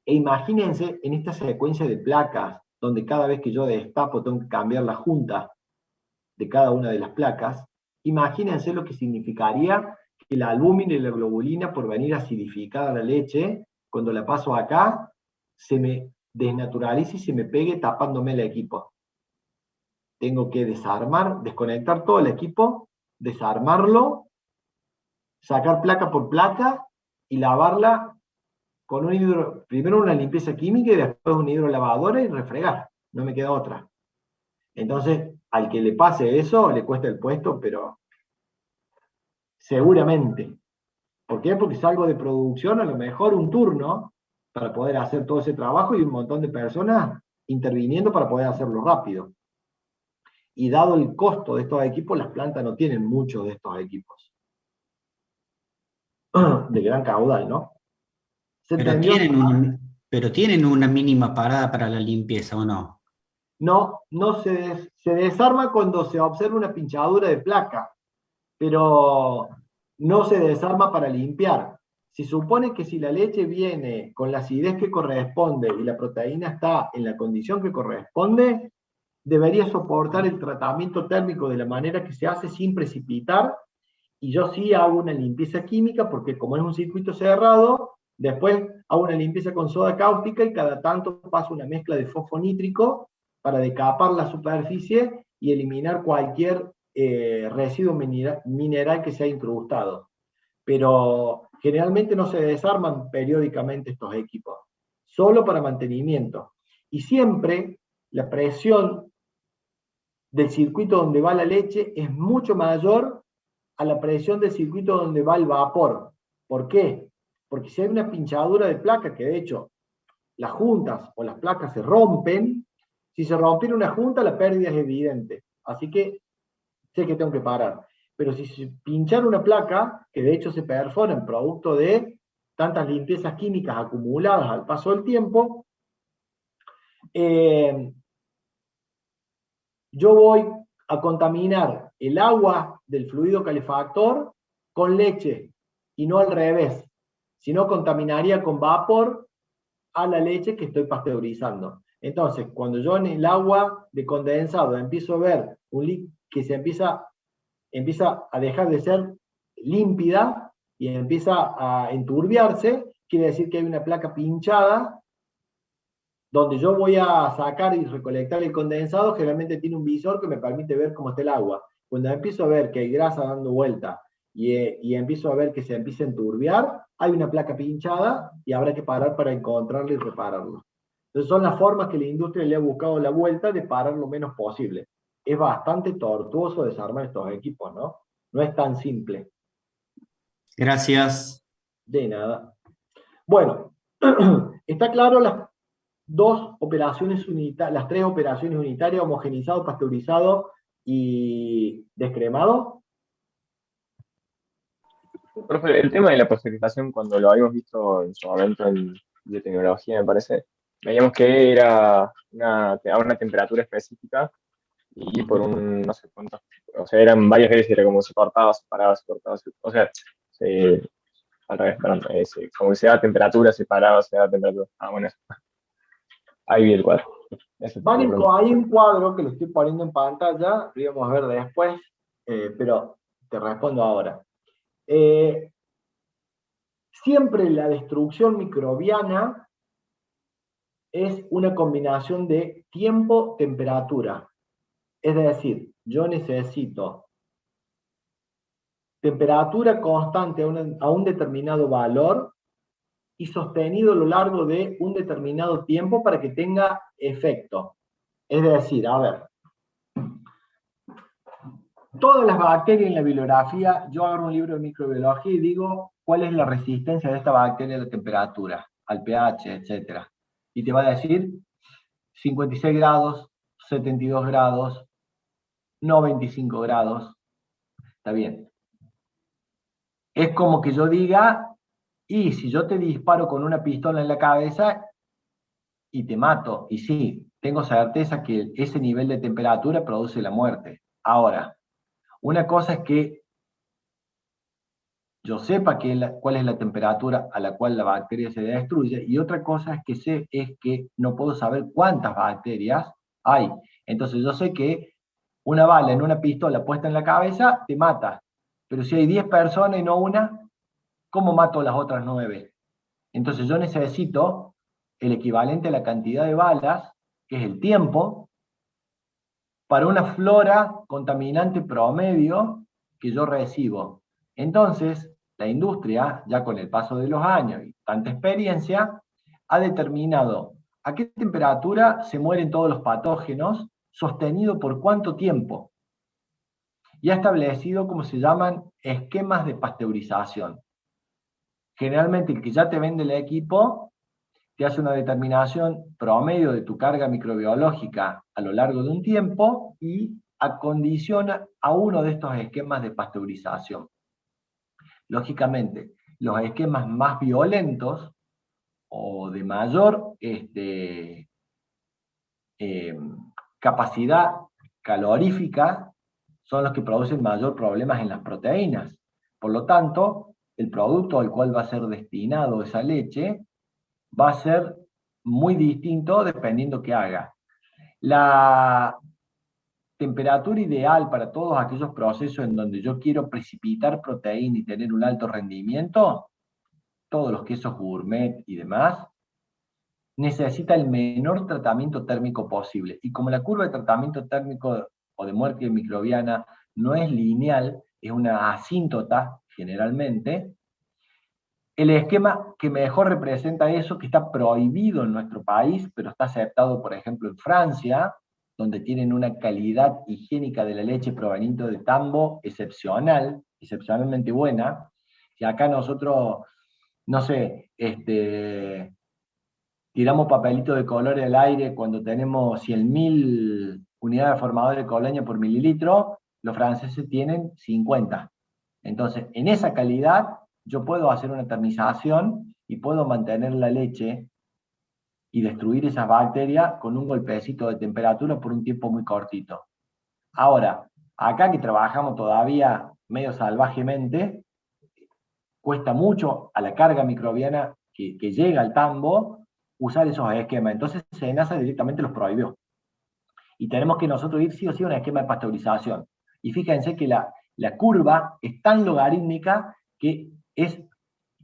E imagínense en esta secuencia de placas, donde cada vez que yo destapo tengo que cambiar la junta de cada una de las placas, imagínense lo que significaría que la albúmina y la globulina, por venir acidificada a la leche, cuando la paso acá, se me desnaturalice y se me pegue tapándome el equipo. Tengo que desarmar, desconectar todo el equipo, desarmarlo, sacar placa por placa y lavarla con primero una limpieza química y después un hidrolavadora y refregar. No me queda otra. Entonces, al que le pase eso, le cuesta el puesto, pero seguramente. ¿Por qué? Porque salgo de producción, a lo mejor un turno, para poder hacer todo ese trabajo, y un montón de personas interviniendo para poder hacerlo rápido. Y dado el costo de estos equipos, las plantas no tienen muchos de estos equipos. De gran caudal, ¿no? Pero tienen una mínima parada para la limpieza, ¿o no? se desarma cuando se observa una pinchadura de placa, pero no se desarma para limpiar. Se supone que si la leche viene con la acidez que corresponde y la proteína está en la condición que corresponde, debería soportar el tratamiento térmico de la manera que se hace sin precipitar, y yo sí hago una limpieza química porque como es un circuito cerrado, después hago una limpieza con soda cáustica y cada tanto paso una mezcla de fosfonítrico para decapar la superficie y eliminar cualquier residuo mineral que se ha incrustado. Pero generalmente no se desarman periódicamente estos equipos, solo para mantenimiento. Y siempre la presión del circuito donde va la leche es mucho mayor a la presión del circuito donde va el vapor. ¿Por qué? Porque si hay una pinchadura de placa, que de hecho las juntas o las placas se rompen, si se rompiera una junta la pérdida es evidente. Así que sé que tengo que parar. Pero si se pinchara una placa, que de hecho se perfora en producto de tantas limpiezas químicas acumuladas al paso del tiempo, yo voy a contaminar el agua del fluido calefactor con leche, y no al revés, sino contaminaría con vapor a la leche que estoy pasteurizando. Entonces, cuando yo en el agua de condensado empiezo a ver que se empieza a dejar de ser límpida y empieza a enturbiarse, quiere decir que hay una placa pinchada donde yo voy a sacar y recolectar el condensado. Generalmente tiene un visor que me permite ver cómo está el agua. Cuando empiezo a ver que hay grasa dando vuelta y empiezo a ver que se empieza a enturbiar, hay una placa pinchada y habrá que parar para encontrarla y repararla. Entonces son las formas que la industria le ha buscado la vuelta de parar lo menos posible. Es bastante tortuoso desarmar estos equipos, ¿no? No es tan simple. Gracias. De nada. Bueno, está claro las tres operaciones unitarias: homogenizado, pasteurizado y descremado. Profe, el tema de la pasteurización, cuando lo habíamos visto en su momento en biotecnología, me parece, veíamos que era a una temperatura específica y por no sé cuántos, o sea, eran varias veces, era como se cortaba, se paraba, o sea, al revés, perdón, como que se da temperatura, se paraba, se da temperatura. Bueno, ahí vi el cuadro. Hay un cuadro que lo estoy poniendo en pantalla, lo íbamos a ver después, pero te respondo ahora. Siempre la destrucción microbiana es una combinación de tiempo-temperatura. Es decir, yo necesito temperatura constante a un determinado valor y sostenido a lo largo de un determinado tiempo para que tenga efecto. Es decir, a ver, todas las bacterias en la bibliografía, yo agarro un libro de microbiología y digo cuál es la resistencia de esta bacteria a la temperatura, al pH, etc. Y te va a decir 56 grados, 72 grados, no 25 grados. Está bien. Es como que yo diga, y si yo te disparo con una pistola en la cabeza y te mato, y sí, tengo certeza que ese nivel de temperatura produce la muerte. Ahora, una cosa es que yo sepa cuál es la temperatura a la cual la bacteria se destruye, y otra cosa es que no puedo saber cuántas bacterias hay. Entonces yo sé que una bala en una pistola puesta en la cabeza te mata, pero si hay 10 personas y no una, ¿cómo mato a las otras 9? Entonces yo necesito el equivalente a la cantidad de balas, que es el tiempo, para una flora contaminante promedio que yo recibo. Entonces, la industria, ya con el paso de los años y tanta experiencia, ha determinado a qué temperatura se mueren todos los patógenos, sostenido por cuánto tiempo. Y ha establecido como se llaman esquemas de pasteurización. Generalmente el que ya te vende el equipo te hace una determinación promedio de tu carga microbiológica a lo largo de un tiempo y acondiciona a uno de estos esquemas de pasteurización. Lógicamente, los esquemas más violentos o de mayor capacidad calorífica son los que producen mayor problemas en las proteínas. Por lo tanto, el producto al cual va a ser destinado esa leche va a ser muy distinto dependiendo qué haga. La temperatura ideal para todos aquellos procesos en donde yo quiero precipitar proteína y tener un alto rendimiento, todos los quesos gourmet y demás, necesita el menor tratamiento térmico posible. Y como la curva de tratamiento térmico o de muerte microbiana no es lineal, es una asíntota generalmente, el esquema que mejor representa eso, que está prohibido en nuestro país, pero está aceptado, por ejemplo, en Francia, donde tienen una calidad higiénica de la leche proveniente de tambo excepcional, excepcionalmente buena. Si acá nosotros, no sé, tiramos papelito de color al aire cuando tenemos 100.000 unidades de formador de colonia por mililitro, los franceses tienen 50. Entonces, en esa calidad, yo puedo hacer una termización y puedo mantener la leche y destruir esas bacterias con un golpecito de temperatura por un tiempo muy cortito. Ahora, acá que trabajamos todavía medio salvajemente, cuesta mucho a la carga microbiana que llega al tambo usar esos esquemas. Entonces SENASA directamente los prohibió. Y tenemos que nosotros ir sí o sí a un esquema de pasteurización. Y fíjense que la curva es tan logarítmica que es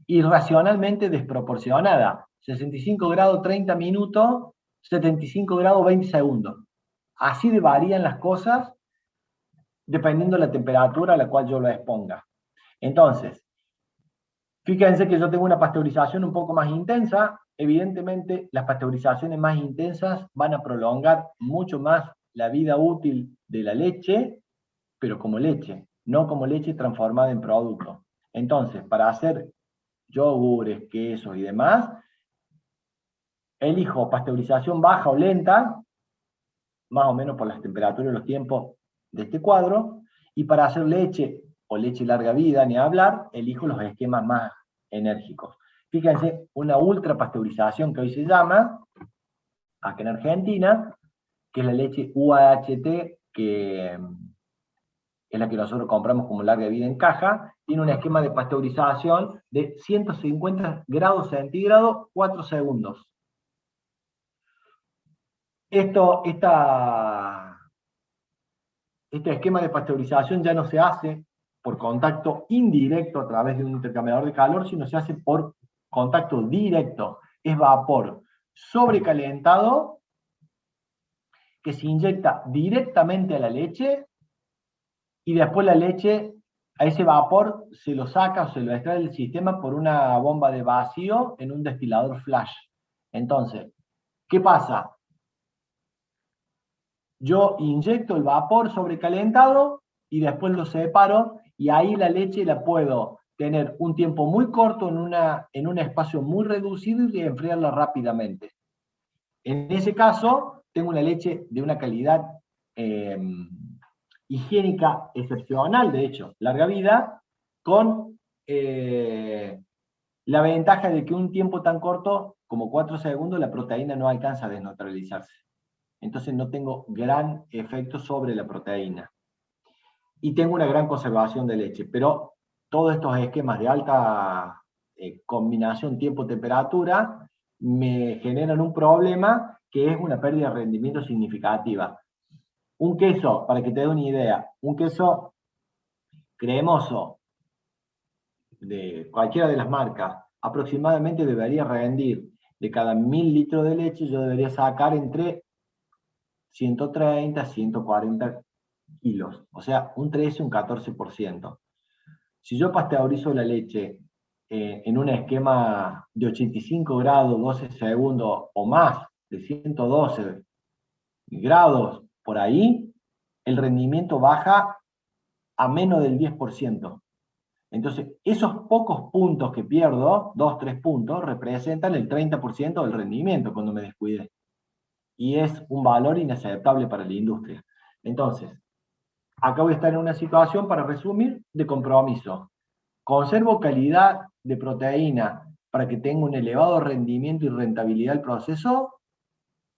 irracionalmente desproporcionada. 65 grados 30 minutos, 75 grados 20 segundos. Así de varían las cosas dependiendo de la temperatura a la cual yo lo exponga. Entonces, fíjense que yo tengo una pasteurización un poco más intensa. Evidentemente, las pasteurizaciones más intensas van a prolongar mucho más la vida útil de la leche, pero como leche, no como leche transformada en producto. Entonces, para hacer yogures, quesos y demás, elijo pasteurización baja o lenta, más o menos por las temperaturas y los tiempos de este cuadro, y para hacer leche o leche larga vida, ni hablar, elijo los esquemas más enérgicos. Fíjense, una ultra pasteurización que hoy se llama, acá en Argentina, que es la leche UHT, que es la que nosotros compramos como larga vida en caja, tiene un esquema de pasteurización de 150 grados centígrados, 4 segundos. Este esquema de pasteurización ya no se hace por contacto indirecto a través de un intercambiador de calor, sino se hace por contacto directo. Es vapor sobrecalentado que se inyecta directamente a la leche y después la leche, a ese vapor se lo saca o se lo extrae del sistema por una bomba de vacío en un destilador flash. Entonces, ¿qué pasa? Yo inyecto el vapor sobrecalentado y después lo separo y ahí la leche la puedo tener un tiempo muy corto en un espacio muy reducido y enfriarla rápidamente. En ese caso, tengo una leche de una calidad higiénica excepcional, de hecho, larga vida, con la ventaja de que un tiempo tan corto como 4 segundos la proteína no alcanza a desneutralizarse. Entonces no tengo gran efecto sobre la proteína. Y tengo una gran conservación de leche, pero todos estos esquemas de alta combinación tiempo-temperatura me generan un problema que es una pérdida de rendimiento significativa. Un queso, para que te dé una idea, un queso cremoso de cualquiera de las marcas, aproximadamente debería rendir de cada 1000 litros de leche, yo debería sacar entre 130 a 140 kilos, o sea, un 13, un 14%. Si yo pasteurizo la leche en un esquema de 85 grados, 12 segundos o más, de 112 grados por ahí, el rendimiento baja a menos del 10%. Entonces, esos pocos puntos que pierdo, 2, 3 puntos, representan el 30% del rendimiento cuando me descuide. Y es un valor inaceptable para la industria. Entonces, acá voy a estar en una situación, para resumir, de compromiso. Conservo calidad de proteína para que tenga un elevado rendimiento y rentabilidad del proceso,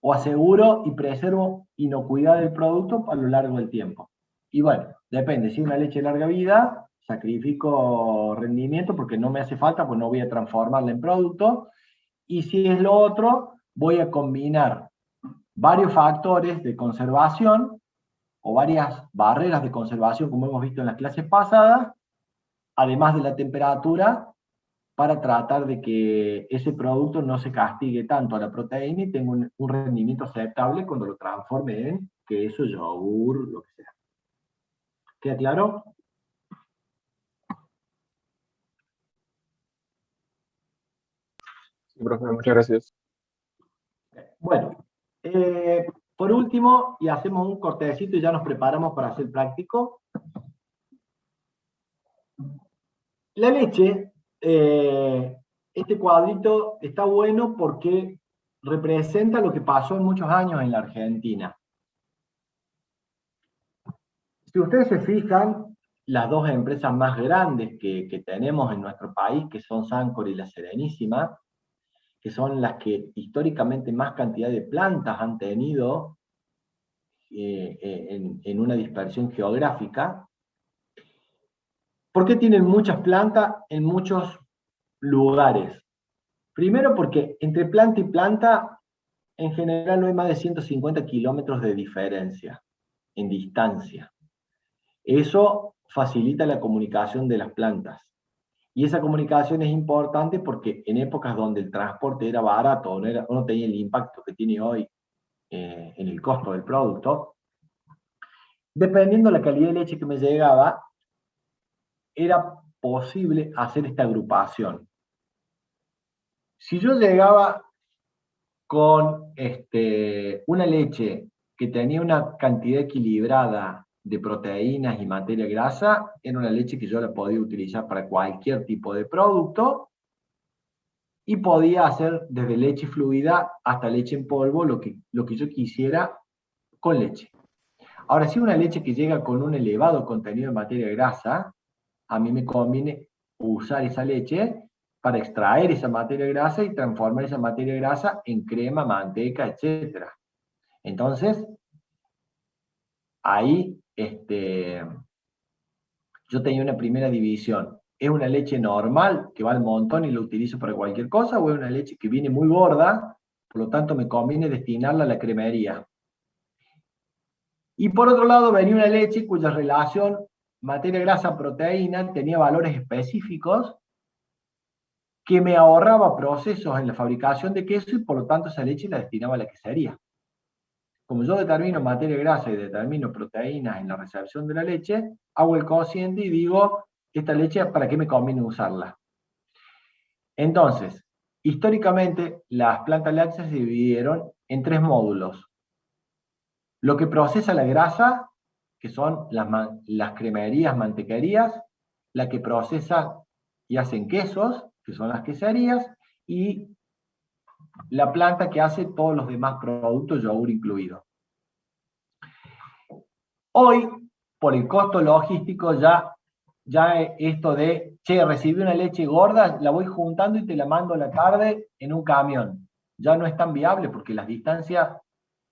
o aseguro y preservo inocuidad del producto a lo largo del tiempo. Y bueno, depende, si es una leche de larga vida, sacrifico rendimiento porque no me hace falta, pues no voy a transformarla en producto, y si es lo otro, voy a combinar varios factores de conservación o varias barreras de conservación, como hemos visto en las clases pasadas, además de la temperatura, para tratar de que ese producto no se castigue tanto a la proteína y tenga un rendimiento aceptable cuando lo transforme en queso, yogur, lo que sea. ¿Queda claro? Sí, profe, muchas gracias. Bueno, por último, y hacemos un cortecito y ya nos preparamos para hacer práctico. La leche, este cuadrito está bueno porque representa lo que pasó en muchos años en la Argentina. Si ustedes se fijan, las dos empresas más grandes que tenemos en nuestro país, que son Sancor y La Serenísima, que son las que históricamente más cantidad de plantas han tenido en una dispersión geográfica. ¿Por qué tienen muchas plantas en muchos lugares? Primero porque entre planta y planta, en general no hay más de 150 kilómetros de diferencia en distancia. Eso facilita la comunicación de las plantas. Y esa comunicación es importante porque en épocas donde el transporte era barato o no tenía el impacto que tiene hoy en el costo del producto, dependiendo de la calidad de leche que me llegaba, era posible hacer esta agrupación. Si yo llegaba con una leche que tenía una cantidad equilibrada de proteínas y materia grasa, era una leche que yo la podía utilizar para cualquier tipo de producto y podía hacer desde leche fluida hasta leche en polvo lo que yo quisiera con leche. Ahora, si una leche que llega con un elevado contenido de materia grasa, a mí me conviene usar esa leche para extraer esa materia grasa y transformar esa materia grasa en crema, manteca, etc. Entonces, ahí yo tenía una primera división. ¿Es una leche normal que va al montón y lo utilizo para cualquier cosa? ¿O es una leche que viene muy gorda, por lo tanto me conviene destinarla a la cremería? Y por otro lado venía una leche cuya relación materia grasa-proteína tenía valores específicos que me ahorraba procesos en la fabricación de queso y por lo tanto esa leche la destinaba a la quesería. Como yo determino materia grasa y determino proteínas en la recepción de la leche, hago el cociente y digo, esta leche, ¿para qué me conviene usarla? Entonces, históricamente, las plantas lácteas se dividieron en 3 módulos. Lo que procesa la grasa, que son las cremerías, mantequerías, la que procesa y hacen quesos, que son las queserías, y la planta que hace todos los demás productos, yogur incluido. Hoy, por el costo logístico, ya esto de, che, recibí una leche gorda, la voy juntando y te la mando a la tarde en un camión. Ya no es tan viable porque las distancias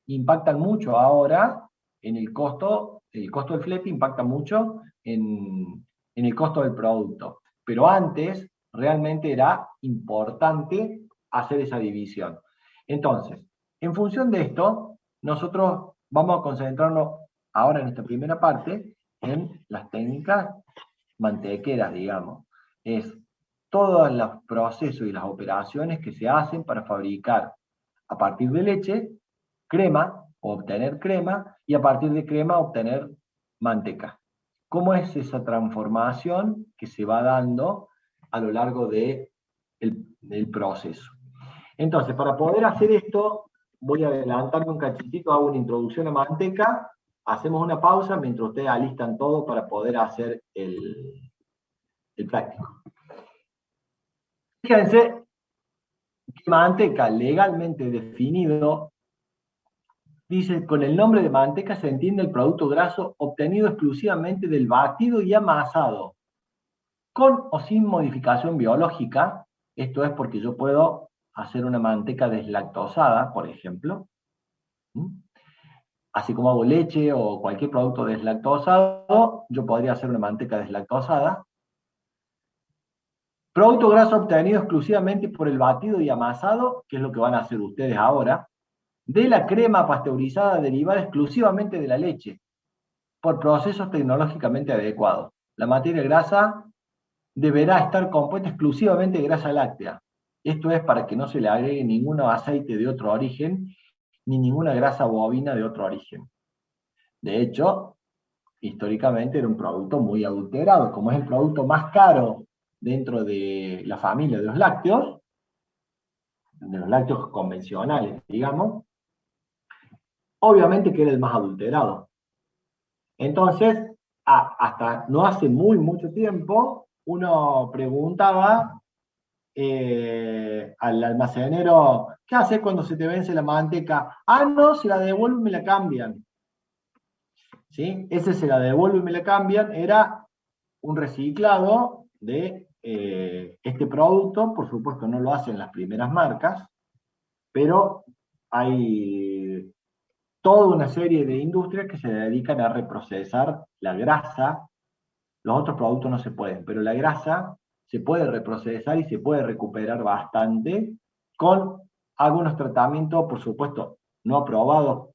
impactan mucho ahora en el costo del flete impacta mucho en el costo del producto. Pero antes realmente era importante hacer esa división. Entonces, en función de esto, nosotros vamos a concentrarnos ahora en esta primera parte en las técnicas mantequeras, digamos. Es todos los procesos y las operaciones que se hacen para fabricar a partir de leche, crema, o obtener crema, y a partir de crema obtener manteca. ¿Cómo es esa transformación que se va dando a lo largo del proceso? Entonces, para poder hacer esto, voy a adelantarme un cachitito, hago una introducción a manteca, hacemos una pausa mientras ustedes alistan todo para poder hacer el práctico. Fíjense que manteca legalmente definido dice, con el nombre de manteca se entiende el producto graso obtenido exclusivamente del batido y amasado, con o sin modificación biológica. Esto es porque yo puedo hacer una manteca deslactosada, por ejemplo, Así como hago leche o cualquier producto deslactosado, yo podría hacer una manteca deslactosada. Producto graso obtenido exclusivamente por el batido y amasado, que es lo que van a hacer ustedes ahora, de la crema pasteurizada derivada exclusivamente de la leche, por procesos tecnológicamente adecuados. La materia grasa deberá estar compuesta exclusivamente de grasa láctea. Esto es para que no se le agregue ningún aceite de otro origen, ni ninguna grasa bovina de otro origen. De hecho, históricamente era un producto muy adulterado, como es el producto más caro dentro de la familia de los lácteos convencionales, digamos, obviamente que era el más adulterado. Entonces, hasta no hace mucho tiempo, uno preguntaba al almacenero, ¿qué haces cuando se te vence la manteca? Ah, no, se la devuelven y me la cambian. ¿Sí? Ese se la devuelven y me la cambian, era un reciclado de este producto. Por supuesto no lo hacen las primeras marcas, pero hay toda una serie de industrias que se dedican a reprocesar la grasa. Los otros productos no se pueden, pero la grasa se puede reprocesar y se puede recuperar bastante con algunos tratamientos, por supuesto, no aprobados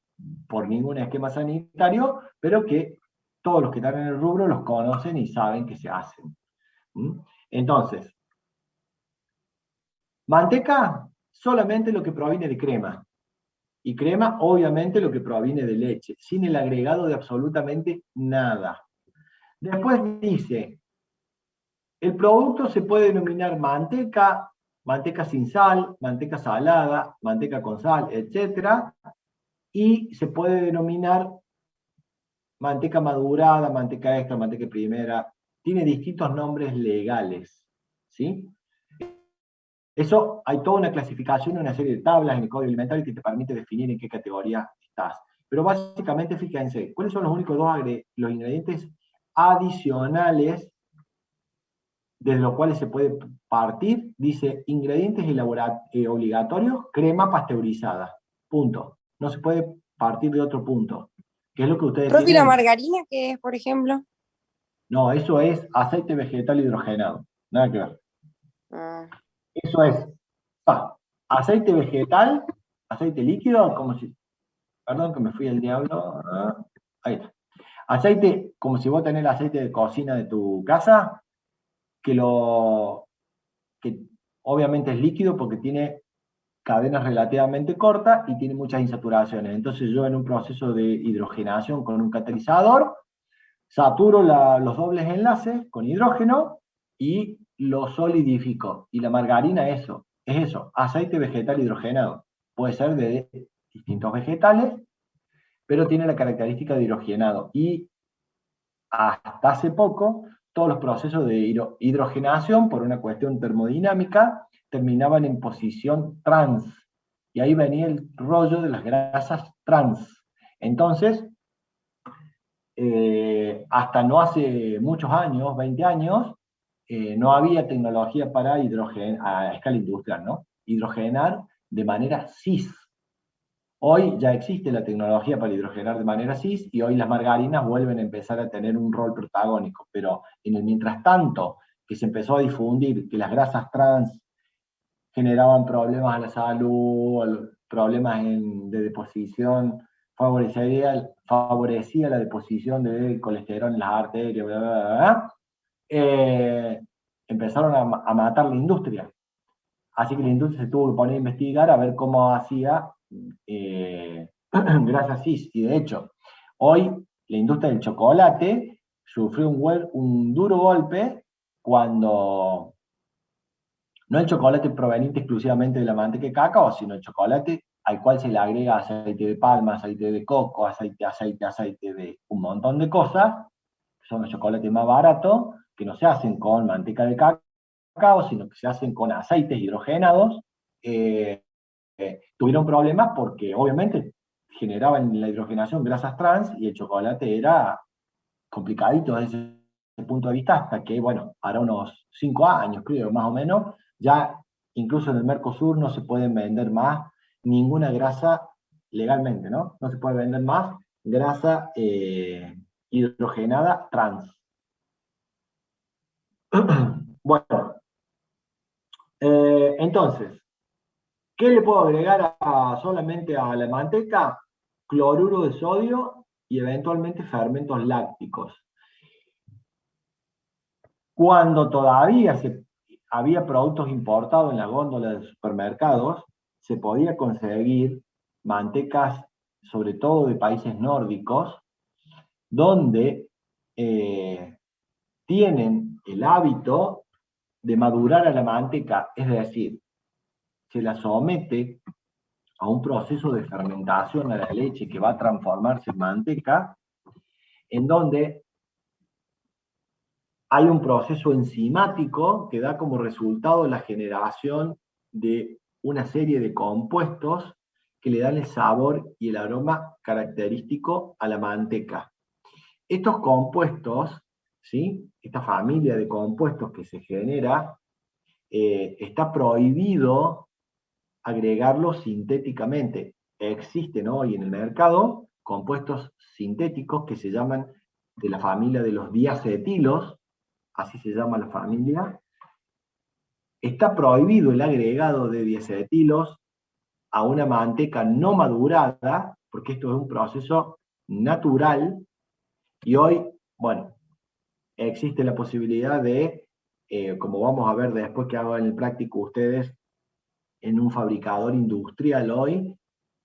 por ningún esquema sanitario, pero que todos los que están en el rubro los conocen y saben que se hacen. Entonces, manteca, solamente lo que proviene de crema. Y crema, obviamente, lo que proviene de leche, sin el agregado de absolutamente nada. Después dice, el producto se puede denominar manteca, manteca sin sal, manteca salada, manteca con sal, etc. Y se puede denominar manteca madurada, manteca extra, manteca primera. Tiene distintos nombres legales, ¿sí? Eso, hay toda una clasificación, una serie de tablas en el Código Alimentario que te permite definir en qué categoría estás. Pero básicamente, fíjense, ¿cuáles son los únicos los ingredientes adicionales desde los cuales se puede partir? Dice, ingredientes obligatorios, crema pasteurizada. Punto. No se puede partir de otro punto. ¿Qué es lo que ustedes ¿Profe, tienen? la margarina qué es, por ejemplo? No, eso es aceite vegetal hidrogenado. Nada que ver. Eso es aceite vegetal, aceite líquido, como si... Perdón que me fui al diablo. Ahí está. Aceite, como si vos tenés el aceite de cocina de tu casa, que obviamente es líquido porque tiene cadenas relativamente cortas y tiene muchas insaturaciones. Entonces yo en un proceso de hidrogenación con un catalizador, saturo los dobles enlaces con hidrógeno y lo solidifico. Y la margarina es eso, aceite vegetal hidrogenado. Puede ser de distintos vegetales, pero tiene la característica de hidrogenado. Y hasta hace poco, todos los procesos de hidrogenación, por una cuestión termodinámica, terminaban en posición trans. Y ahí venía el rollo de las grasas trans. Entonces, hasta no hace muchos años, 20 años, no había tecnología para a escala industrial, ¿no? Hidrogenar de manera cis. Hoy ya existe la tecnología para hidrogenar de manera cis y hoy las margarinas vuelven a empezar a tener un rol protagónico, pero en el mientras tanto que se empezó a difundir que las grasas trans generaban problemas a la salud, problemas de deposición, favorecía la deposición de colesterol en las arterias, bla, bla, bla, empezaron a matar la industria. Así que la industria se tuvo que poner a investigar a ver cómo hacía grasas cis. Y de hecho, hoy la industria del chocolate sufrió un duro golpe cuando no el chocolate proveniente exclusivamente de la manteca de cacao, sino el chocolate al cual se le agrega aceite de palma, aceite de coco, aceite de un montón de cosas, que son los chocolates más baratos, que no se hacen con manteca de cacao, sino que se hacen con aceites hidrogenados. Tuvieron problemas porque obviamente generaban en la hidrogenación grasas trans y el chocolate era complicadito desde ese punto de vista, hasta que, bueno, para unos 5 años, creo, más o menos, ya incluso en el Mercosur no se pueden vender más ninguna grasa legalmente, ¿no? No se puede vender más grasa hidrogenada trans. Bueno, entonces, ¿qué le puedo agregar solamente a la manteca? Cloruro de sodio y eventualmente fermentos lácticos. Cuando todavía había productos importados en la góndola de supermercados, se podía conseguir mantecas, sobre todo de países nórdicos, donde tienen el hábito de madurar a la manteca, es decir, se la somete a un proceso de fermentación a la leche que va a transformarse en manteca, en donde hay un proceso enzimático que da como resultado la generación de una serie de compuestos que le dan el sabor y el aroma característico a la manteca. Estos compuestos, ¿sí? Esta familia de compuestos que se genera, está prohibido agregarlos sintéticamente. Existen hoy en el mercado compuestos sintéticos que se llaman de la familia de los diacetilos, así se llama la familia. Está prohibido el agregado de diacetilos a una manteca no madurada, porque esto es un proceso natural, y hoy, bueno, existe la posibilidad de, como vamos a ver después que hagan el práctico ustedes, en un fabricador industrial hoy,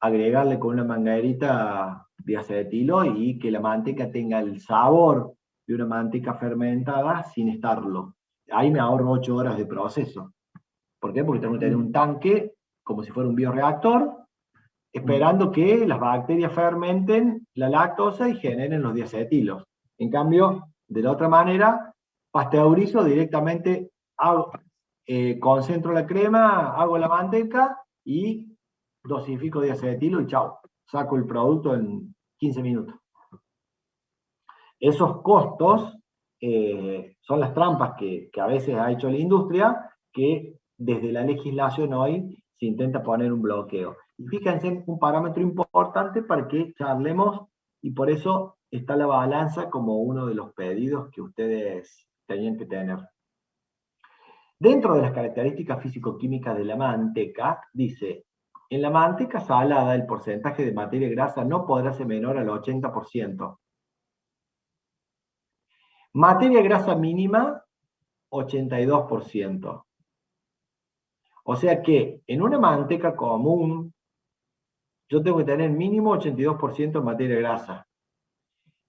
agregarle con una manguerita diacetilo y que la manteca tenga el sabor de una manteca fermentada sin estarlo. Ahí me ahorro 8 horas de proceso. ¿Por qué? Porque tengo que tener un tanque como si fuera un bioreactor, esperando que las bacterias fermenten la lactosa y generen los diacetilos. En cambio, de la otra manera, pasteurizo directamente, concentro la crema, hago la manteca y dosifico diacetilo y chao, saco el producto en 15 minutos. Esos costos son las trampas que a veces ha hecho la industria, que desde la legislación hoy se intenta poner un bloqueo. Y fíjense, un parámetro importante para que charlemos, y por eso está la balanza como uno de los pedidos que ustedes tenían que tener. Dentro de las características físico-químicas de la manteca, dice, en la manteca salada el porcentaje de materia grasa no podrá ser menor al 80%. Materia grasa mínima, 82%. O sea que en una manteca común, yo tengo que tener mínimo 82% de materia grasa.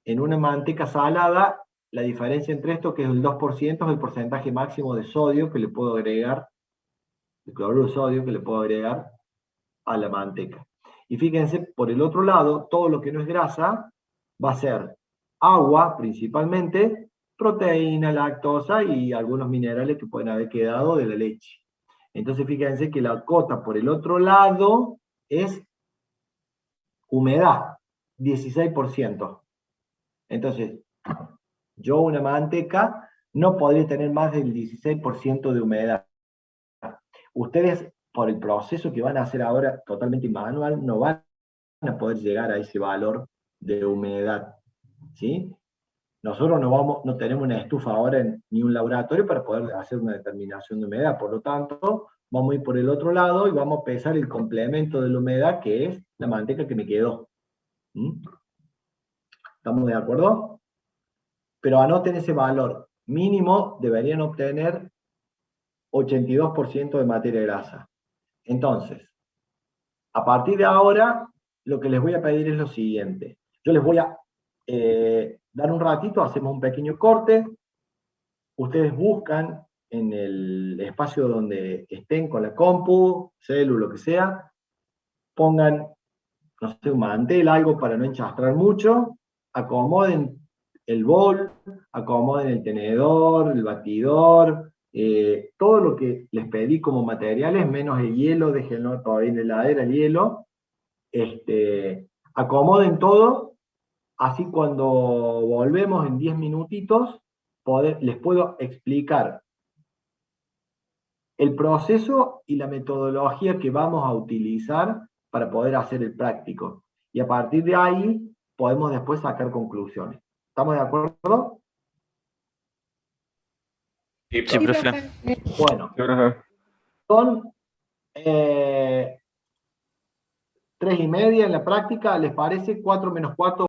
En una manteca salada, la diferencia entre esto, que es el 2%, es el porcentaje máximo de sodio que le puedo agregar, de cloruro de sodio que le puedo agregar a la manteca. Y fíjense, por el otro lado, todo lo que no es grasa va a ser agua principalmente, proteína, lactosa y algunos minerales que pueden haber quedado de la leche. Entonces fíjense que la cota por el otro lado es humedad, 16%. Entonces, yo una manteca no podría tener más del 16% de humedad. Ustedes, por el proceso que van a hacer ahora totalmente manual, no van a poder llegar a ese valor de humedad, ¿sí? Nosotros no tenemos una estufa ahora ni un laboratorio para poder hacer una determinación de humedad, por lo tanto, vamos a ir por el otro lado y vamos a pesar el complemento de la humedad, que es la manteca que me quedó. ¿Estamos de acuerdo? Pero anoten ese valor. Mínimo deberían obtener 82% de materia grasa. Entonces, a partir de ahora, lo que les voy a pedir es lo siguiente. Yo les voy a dar un ratito, hacemos un pequeño corte. Ustedes buscan en el espacio donde estén con la compu, celu, lo que sea, pongan, no sé, un mantel, algo para no enchastrar mucho, acomoden el bol, acomoden el tenedor, el batidor, todo lo que les pedí como materiales, menos el hielo, déjenlo todavía en la heladera el hielo, acomoden todo, así cuando volvemos en 10 minutitos, les puedo explicar el proceso y la metodología que vamos a utilizar para poder hacer el práctico. Y a partir de ahí podemos después sacar conclusiones. ¿Estamos de acuerdo? Sí, Sí, profe. Bueno, son 3:30 en la práctica, ¿les parece? 4 menos 4